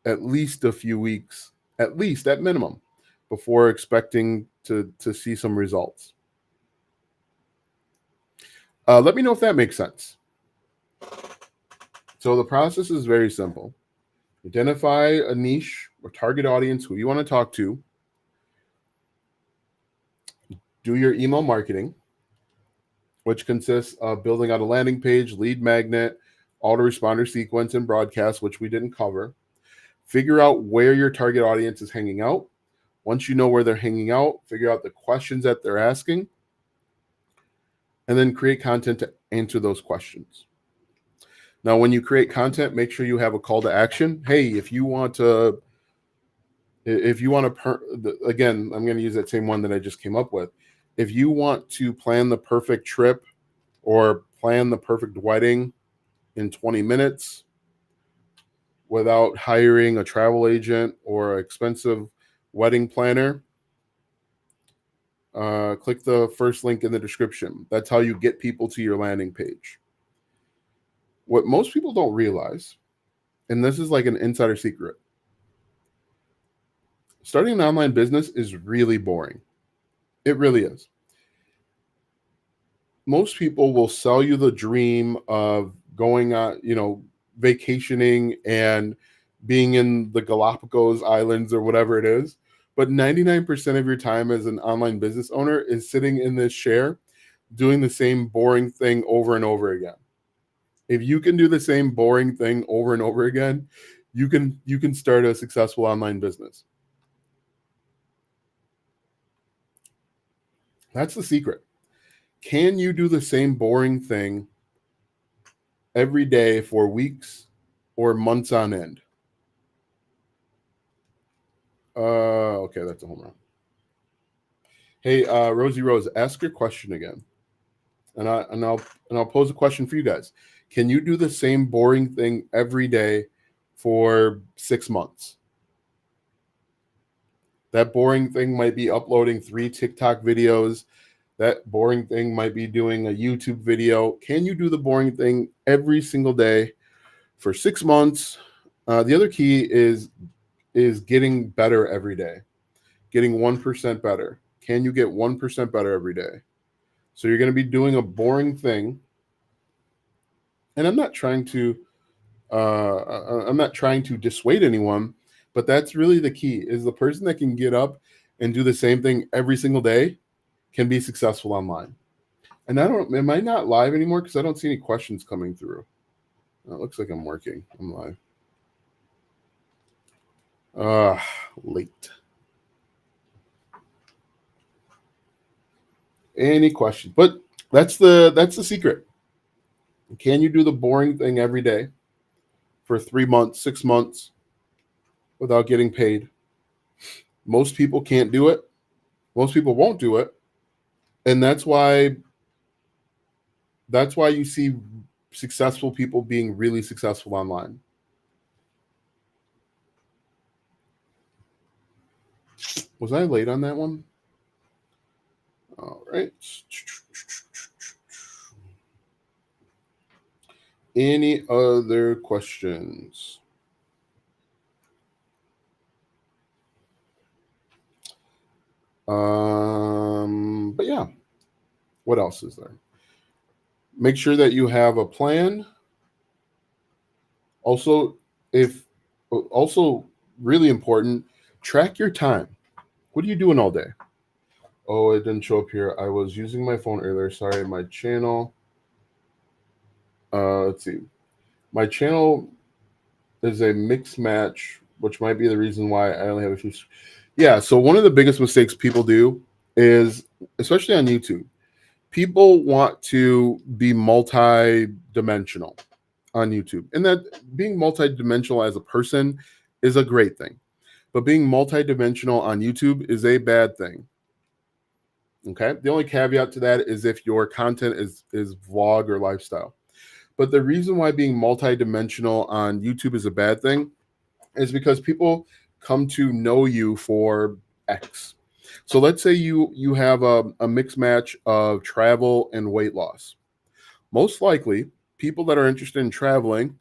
[SPEAKER 1] at least a few weeks, at least at minimum, before expecting to see some results. Let me know if that makes sense. So the process is very simple. Identify a niche or target audience who you want to talk to. Do your email marketing, which consists of building out a landing page, lead magnet, autoresponder sequence, and broadcast, which we didn't cover. Figure out where your target audience is hanging out. Once you know where they're hanging out, figure out the questions that they're asking, and then create content to answer those questions. Now, when you create content, make sure you have a call to action. Hey, if you want to, again, I'm going to use that same one that I just came up with. If you want to plan the perfect trip or plan the perfect wedding in 20 minutes without hiring a travel agent or an expensive wedding planner, click the first link in the description. That's how you get people to your landing page. What most people don't realize, and this is like an insider secret, starting an online business is really boring. It really is. Most people will sell you the dream of going on, vacationing and being in the Galapagos Islands or whatever it is. But 99% of your time as an online business owner is sitting in this chair doing the same boring thing over and over again. If you can do the same boring thing over and over again, you can start a successful online business. That's the secret. Can you do the same boring thing every day for weeks or months on end? Okay, that's a home run. Hey, Rosie Rose, ask your question again, and I'll pose a question for you guys. Can you do the same boring thing every day for 6 months? That boring thing might be uploading 3 TikTok videos. That boring thing might be doing a YouTube video. Can you do the boring thing every single day for 6 months? The other key is getting better every day, getting 1% better. Can you get 1% better every day? So you're going to be doing a boring thing. And I'm not trying to dissuade anyone, but that's really the key, is the person that can get up and do the same thing every single day can be successful online. And am I not live anymore? Because I don't see any questions coming through. It looks like I'm working. I'm live. Late. Any questions? But that's the secret. Can you do the boring thing every day for 3 months, 6 months without getting paid? Most people can't do it. Most people won't do it. And that's why you see successful people being really successful online. Was I late on that one? All right. Any other questions? But yeah, what else is there? Make sure that you have a plan. Also, really important, track your time. What are you doing all day? Oh, it didn't show up here. I was using my phone earlier. Sorry, my channel. Let's see. My channel is a mixed match, which might be the reason why I only have a few. Yeah. So one of the biggest mistakes people do is, especially on YouTube, people want to be multi-dimensional on YouTube, and that being multi-dimensional as a person is a great thing, but being multi-dimensional on YouTube is a bad thing. Okay. The only caveat to that is if your content is vlog or lifestyle. But the reason why being multi-dimensional on YouTube is a bad thing is because people come to know you for X. So let's say you have a mixed match of travel and weight loss. Most likely, people that are interested in traveling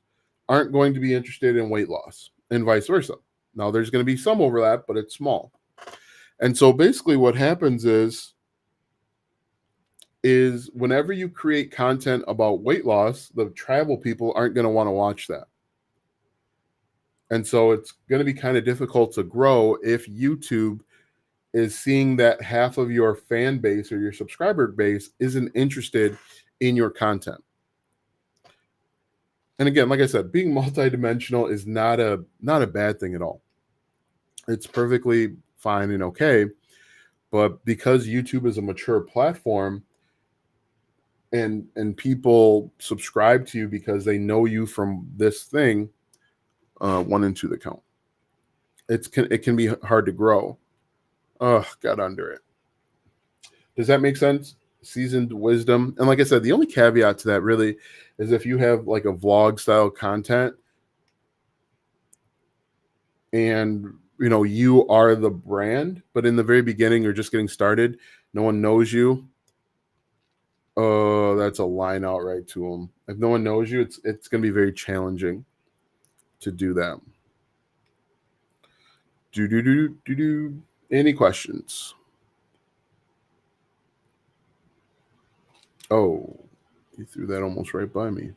[SPEAKER 1] aren't going to be interested in weight loss, and vice versa. Now, there's going to be some overlap, but it's small. And so basically, what happens is whenever you create content about weight loss, the travel people aren't going to want to watch that. And so it's going to be kind of difficult to grow if YouTube is seeing that half of your fan base or your subscriber base isn't interested in your content. And again, like I said, being multidimensional is not a bad thing at all. It's perfectly fine and okay. But because YouTube is a mature platform, and people subscribe to you because they know you from this thing, 1 and 2 the count. It can be hard to grow. Oh, got under it. Does that make sense? Seasoned wisdom. And like I said, the only caveat to that really is if you have like a vlog style content and you are the brand, but in the very beginning you're just getting started, no one knows you. Oh, that's a line out right to them. If no one knows you, it's going to be very challenging to do that. Do. Any questions? Oh, you threw that almost right by me.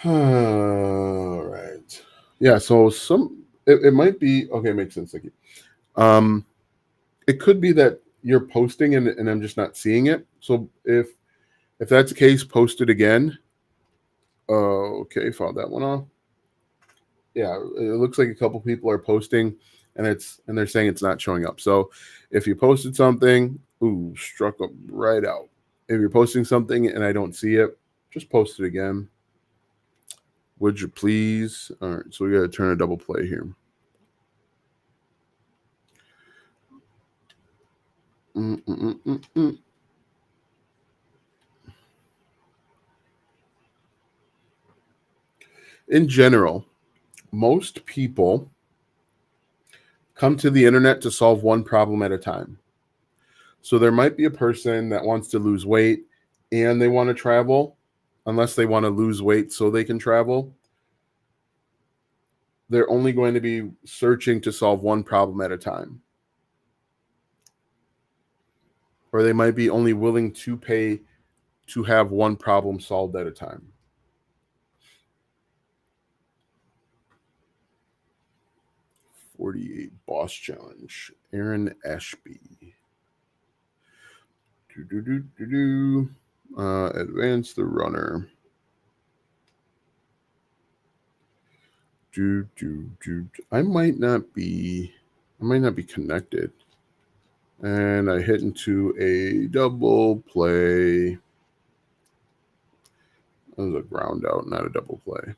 [SPEAKER 1] All right. Yeah. So it might be okay. Makes sense. Thank you. It could be that you're posting and I'm just not seeing it. So if that's the case, post it again. Okay, found that one off. Yeah, it looks like a couple people are posting, and they're saying it's not showing up. So if you posted something, ooh, struck up right out. If you're posting something and I don't see it, just post it again. Would you please? All right, so we got to turn a double play here. Mm-mm-mm-mm-mm. In general, most people come to the internet to solve one problem at a time. So there might be a person that wants to lose weight and they want to travel, unless they want to lose weight so they can travel. They're only going to be searching to solve one problem at a time. Or they might be only willing to pay to have one problem solved at a time. "48 Boss Challenge." Aaron Ashby. Advance the runner. I might not be connected. And I hit into a double play. That was a ground out, not a double play.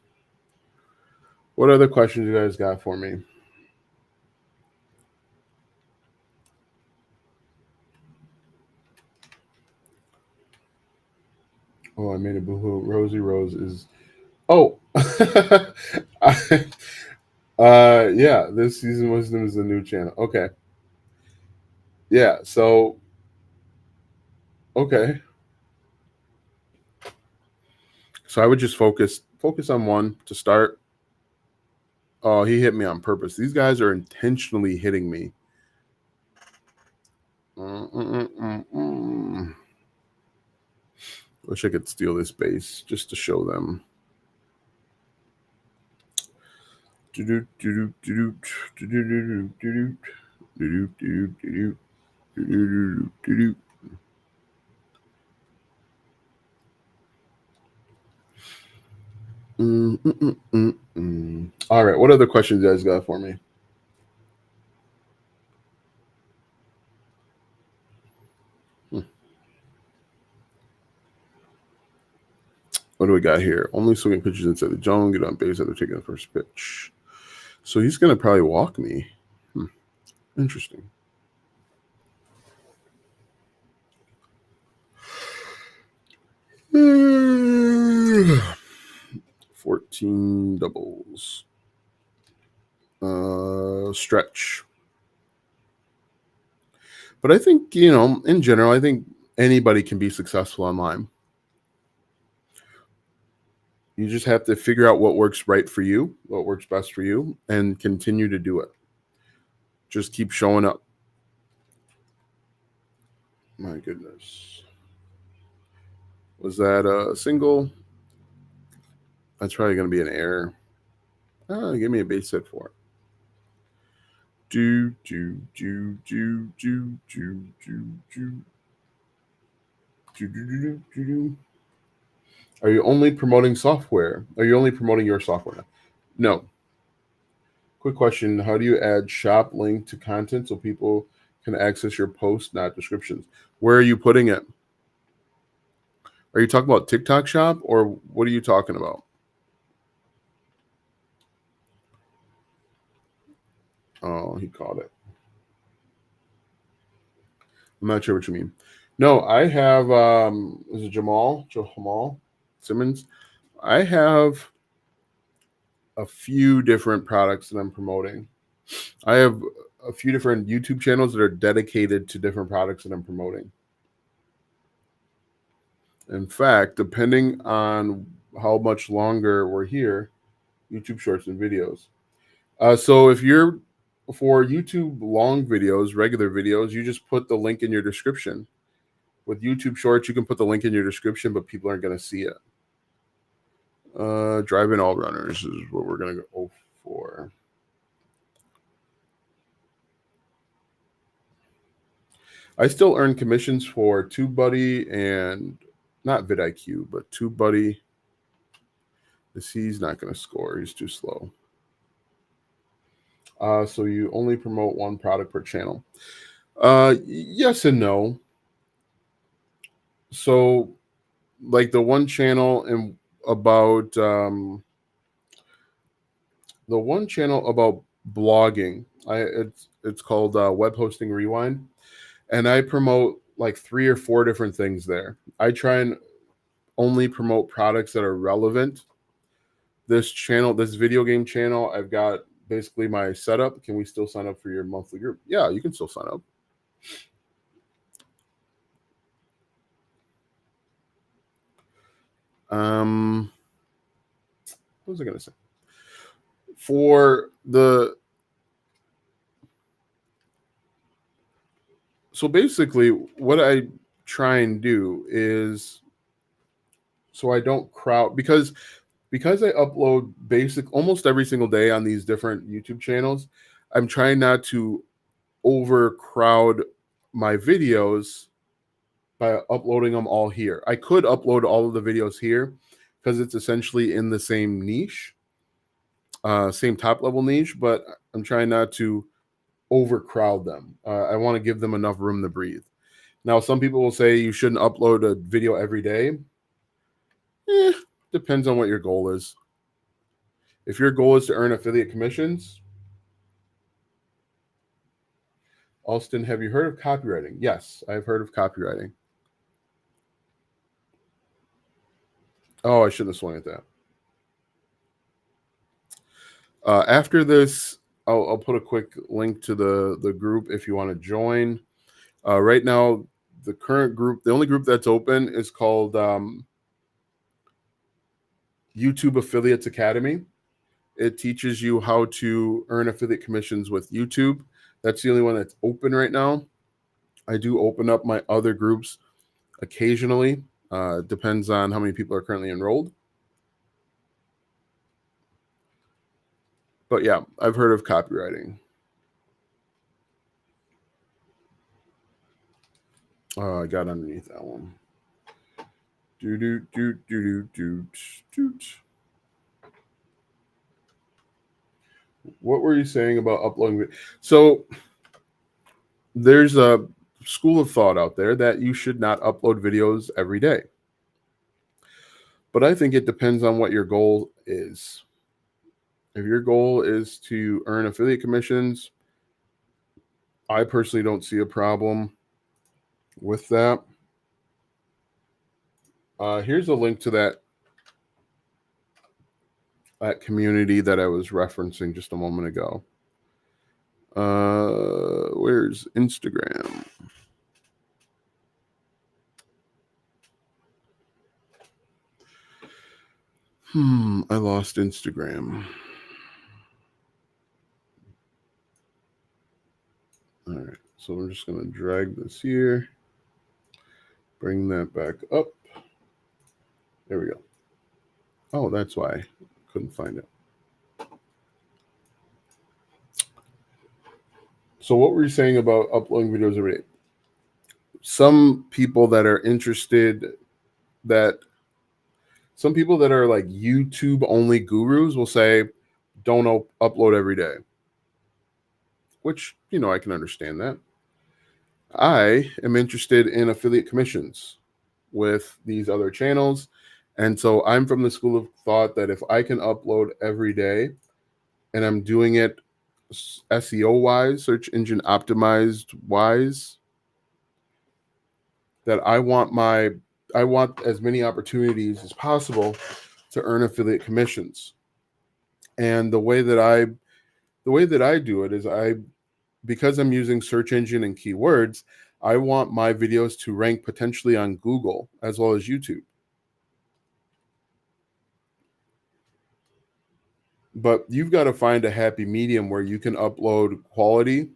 [SPEAKER 1] What other questions you guys got for me? Oh, I made a boohoo. Rosie Rose is. Oh, yeah. This season wisdom is the new channel. Okay. Yeah. So, okay. So I would just focus on one to start. Oh, he hit me on purpose. These guys are intentionally hitting me. Wish I could steal this base just to show them. All right. What other questions you guys got for me? What do we got here? Only swinging pitches inside the zone. Get on base after taking the first pitch. So he's going to probably walk me. Interesting. Uh, 14 doubles. Stretch. But I think, in general, I think anybody can be successful online. You just have to figure out what works right for you, what works best for you, and continue to do it. Just keep showing up. My goodness. Was that a single? That's probably going to be an error. Give me a base hit for it. Do. Are you only promoting software? Are you only promoting your software? No. Quick question. How do you add shop link to content so people can access your post, not descriptions? Where are you putting it? Are you talking about TikTok shop or what are you talking about? Oh, he caught it. I'm not sure what you mean. No, I have, is it Jamal Simmons? I have a few different products that I'm promoting. I have a few different YouTube channels that are dedicated to different products that I'm promoting. In fact, depending on how much longer we're here, YouTube shorts and videos. So if you're for YouTube long videos, regular videos, you just put the link in your description. With YouTube shorts, you can put the link in your description, but people aren't going to see it. Drive-in all runners is what we're going to go for. I still earn commissions for TubeBuddy and not vidIQ, but TubeBuddy. He's not going to score. He's too slow. So you only promote one product per channel. Yes and no. So, like the one channel about blogging, it's called Web Hosting Rewind, and I promote like 3 or 4 different things there. I try and only promote products that are relevant. This video game channel, I've got basically my setup. Can we still sign up for your monthly group? Yeah, you can still sign up. What was I going to say? So basically what I try and do is, so I don't crowd, because I upload almost every single day on these different YouTube channels, I'm trying not to overcrowd my videos by uploading them all here. I could upload all of the videos here because it's essentially in the same niche, same top level niche, but I'm trying not to overcrowd them. I want to give them enough room to breathe. Now, some people will say you shouldn't upload a video every day. Depends on what your goal is. If your goal is to earn affiliate commissions, Alston, have you heard of copywriting? Yes, I've heard of copywriting. Oh, I shouldn't have swung at that. After this, I'll put a quick link to the group if you want to join. Right now, the current group, the only group that's open is called YouTube Affiliates Academy. It teaches you how to earn affiliate commissions with YouTube. That's the only one that's open right now. I do open up my other groups occasionally. Depends on how many people are currently enrolled. But yeah, I've heard of copywriting. Oh, I got underneath that one. What were you saying about uploading? So there's a school of thought out there that you should not upload videos every day. But I think it depends on what your goal is. If your goal is to earn affiliate commissions, I personally don't see a problem with that. Here's a link to that community that I was referencing just a moment ago. Where's Instagram? I lost Instagram. All right, so we're just going to drag this here, bring that back up. There we go. Oh, that's why I couldn't find it. So what were you saying about uploading videos every day? Some people that are interested, some people that are like YouTube only gurus will say, don't upload every day. Which, I can understand that. I am interested in affiliate commissions with these other channels. And so I'm from the school of thought that if I can upload every day and I'm doing it SEO wise, search engine optimized wise, that I want as many opportunities as possible to earn affiliate commissions. And the way that I do it is because I'm using search engine and keywords, I want my videos to rank potentially on Google as well as YouTube. But you've got to find a happy medium where you can upload quality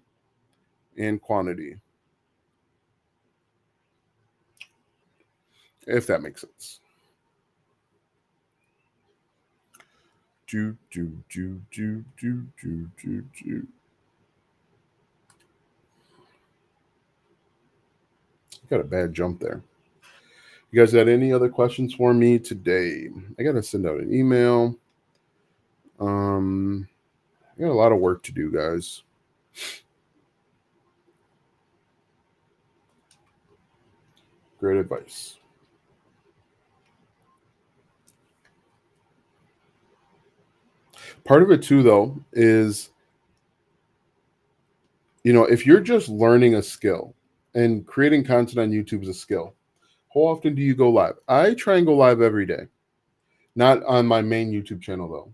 [SPEAKER 1] and quantity, if that makes sense. Got a bad jump there. You guys got any other questions for me today? I got to send out an email. I got a lot of work to do, guys. Great advice. Part of it too, though, is, if you're just learning a skill, and creating content on YouTube is a skill, how often do you go live? I try and go live every day. Not on my main YouTube channel, though.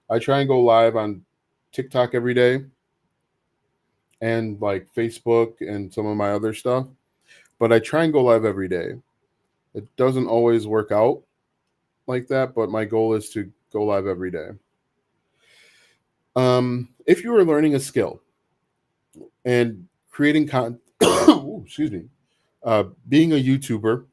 [SPEAKER 1] I try and go live on TikTok every day and like Facebook and some of my other stuff. But I try and go live every day. It doesn't always work out like that, but my goal is to go live every day. If you are learning a skill and creating content, excuse me, being a YouTuber,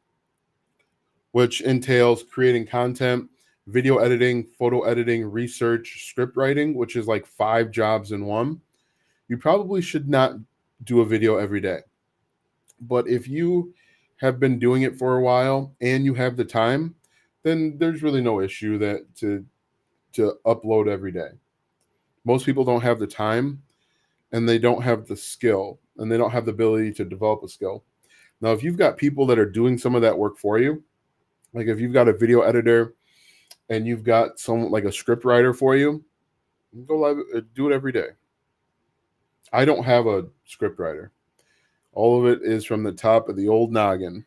[SPEAKER 1] which entails creating content, video editing, photo editing, research, script writing, which is like 5 jobs in one, you probably should not do a video every day. But if you have been doing it for a while and you have the time, then there's really no issue that to upload every day. Most people don't have the time and they don't have the skill and they don't have the ability to develop a skill. Now, if you've got people that are doing some of that work for you, like if you've got a video editor and you've got some like a script writer for you, go live, do it every day. I don't have a script writer. All of it is from the top of the old noggin.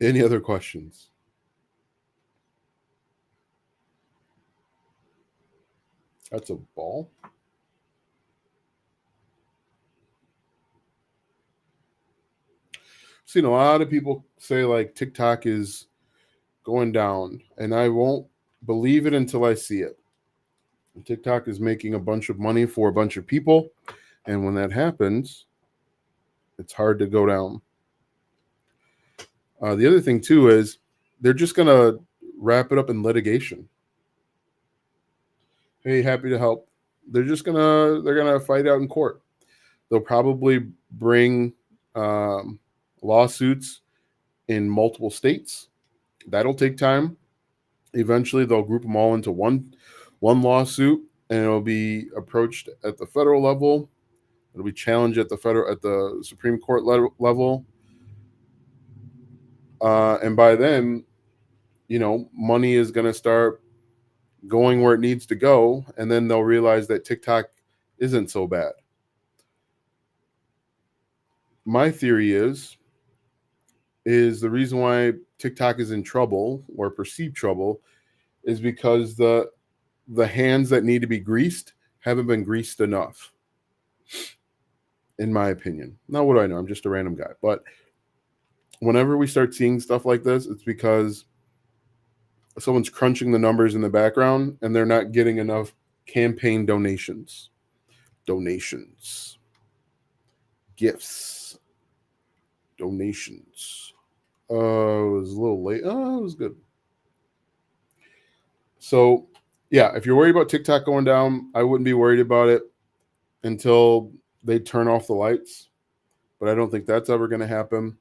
[SPEAKER 1] Any other questions? That's a ball. Seen a lot of people say like TikTok is going down, and I won't believe it until I see it. TikTok is making a bunch of money for a bunch of people, and when that happens, it's hard to go down. The other thing too is they're just gonna wrap it up in litigation. Hey, happy to help. They're gonna fight out in court. They'll probably bring lawsuits in multiple states. That'll take time. Eventually, they'll group them all into one lawsuit, and it'll be approached at the federal level. It'll be challenged at the Supreme Court level. And by then, money is going to start going where it needs to go. And then they'll realize that TikTok isn't so bad. My theory is the reason why TikTok is in trouble or perceived trouble is because the hands that need to be greased haven't been greased enough, in my opinion. Now, what do I know? I'm just a random guy. But whenever we start seeing stuff like this, it's because someone's crunching the numbers in the background and they're not getting enough campaign donations, gifts, donations. It was a little late. Oh, it was good. So, yeah, if you're worried about TikTok going down, I wouldn't be worried about it until they turn off the lights. But I don't think that's ever going to happen.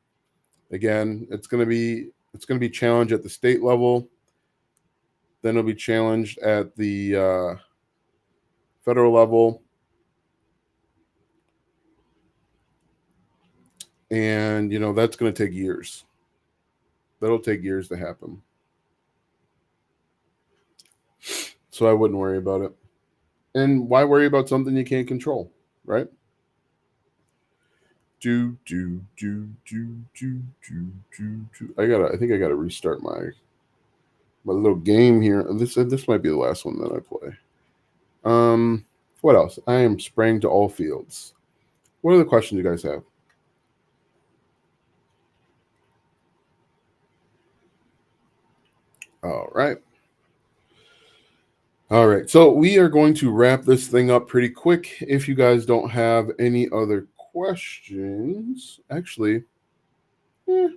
[SPEAKER 1] Again, it's going to be challenged at the state level. Then it'll be challenged at the federal level. And, that's going to take years. That'll take years to happen. So I wouldn't worry about it. And why worry about something you can't control, right? I think I gotta restart my little game here. This might be the last one that I play. What else? I am spraying to all fields. What other questions you guys have? All right. So we are going to wrap this thing up pretty quick. If you guys don't have any other questions, actually, oh,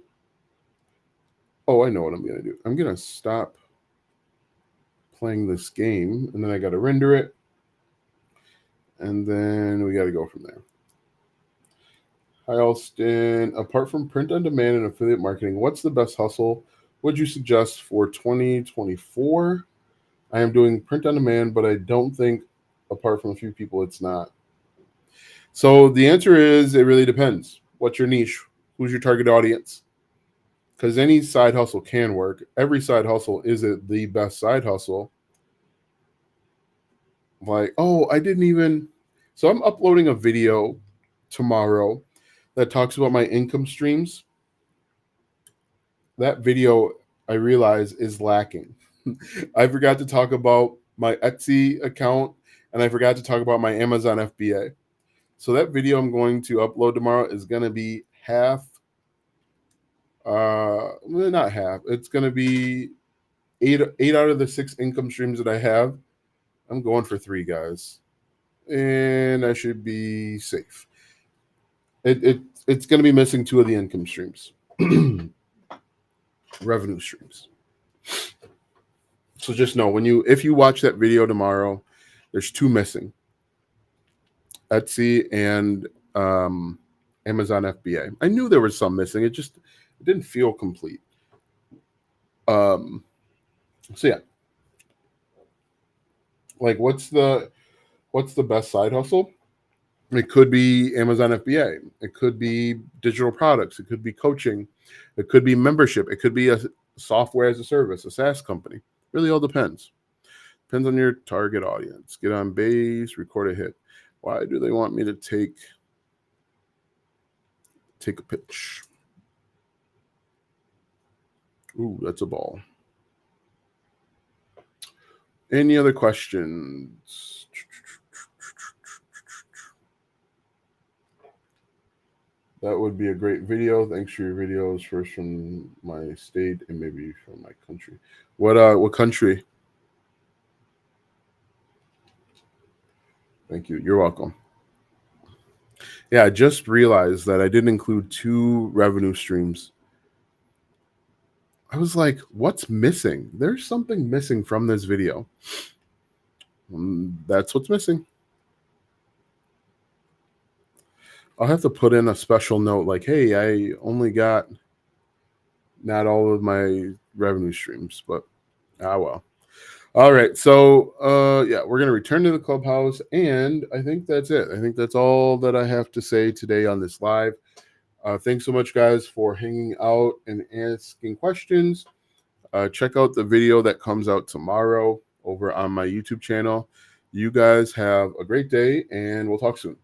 [SPEAKER 1] I know what I'm going to do. I'm going to stop playing this game, and then I got to render it, and then we got to go from there. Hi, Alston. Apart from print on demand and affiliate marketing, what's the best hustle would you suggest for 2024? I am doing print on demand, but I don't think, apart from a few people, it's not. So the answer is it really depends. What's your niche? Who's your target audience? Because any side hustle can work. Every side hustle isn't the best side hustle. Like, oh, I didn't even. So I'm uploading a video tomorrow that talks about my income streams. That video, I realize, is lacking. I forgot to talk about my Etsy account, and I forgot to talk about my Amazon FBA. So that video I'm going to upload tomorrow is going to be half. Not half. It's going to be eight out of the 6 income streams that I have. I'm going for 3, guys, and I should be safe. It's going to be missing 2 of the income streams, revenue streams. So just know if you watch that video tomorrow, there's 2 missing: Etsy and Amazon FBA. I knew there was some missing. It didn't feel complete. So yeah, like what's the best side hustle? It could be Amazon FBA. It could be digital products. It could be coaching. It could be membership. It could be a software as a service, a SaaS company. Really all depends. Depends on your target audience. Get on base, record a hit. Why do they want me to take a pitch? Ooh, that's a ball. Any other questions? That would be a great video. Thanks for your videos. First from my state and maybe from my country. What country? Thank you. You're welcome. Yeah, I just realized that I didn't include 2 revenue streams. I was like, what's missing? There's something missing from this video. That's what's missing. I'll have to put in a special note like, hey, I only got not all of my revenue streams, but well. All right. So, yeah, we're going to return to the clubhouse, and I think that's it. I think that's all that I have to say today on this live. Thanks so much, guys, for hanging out and asking questions. Check out the video that comes out tomorrow over on my YouTube channel. You guys have a great day, and we'll talk soon.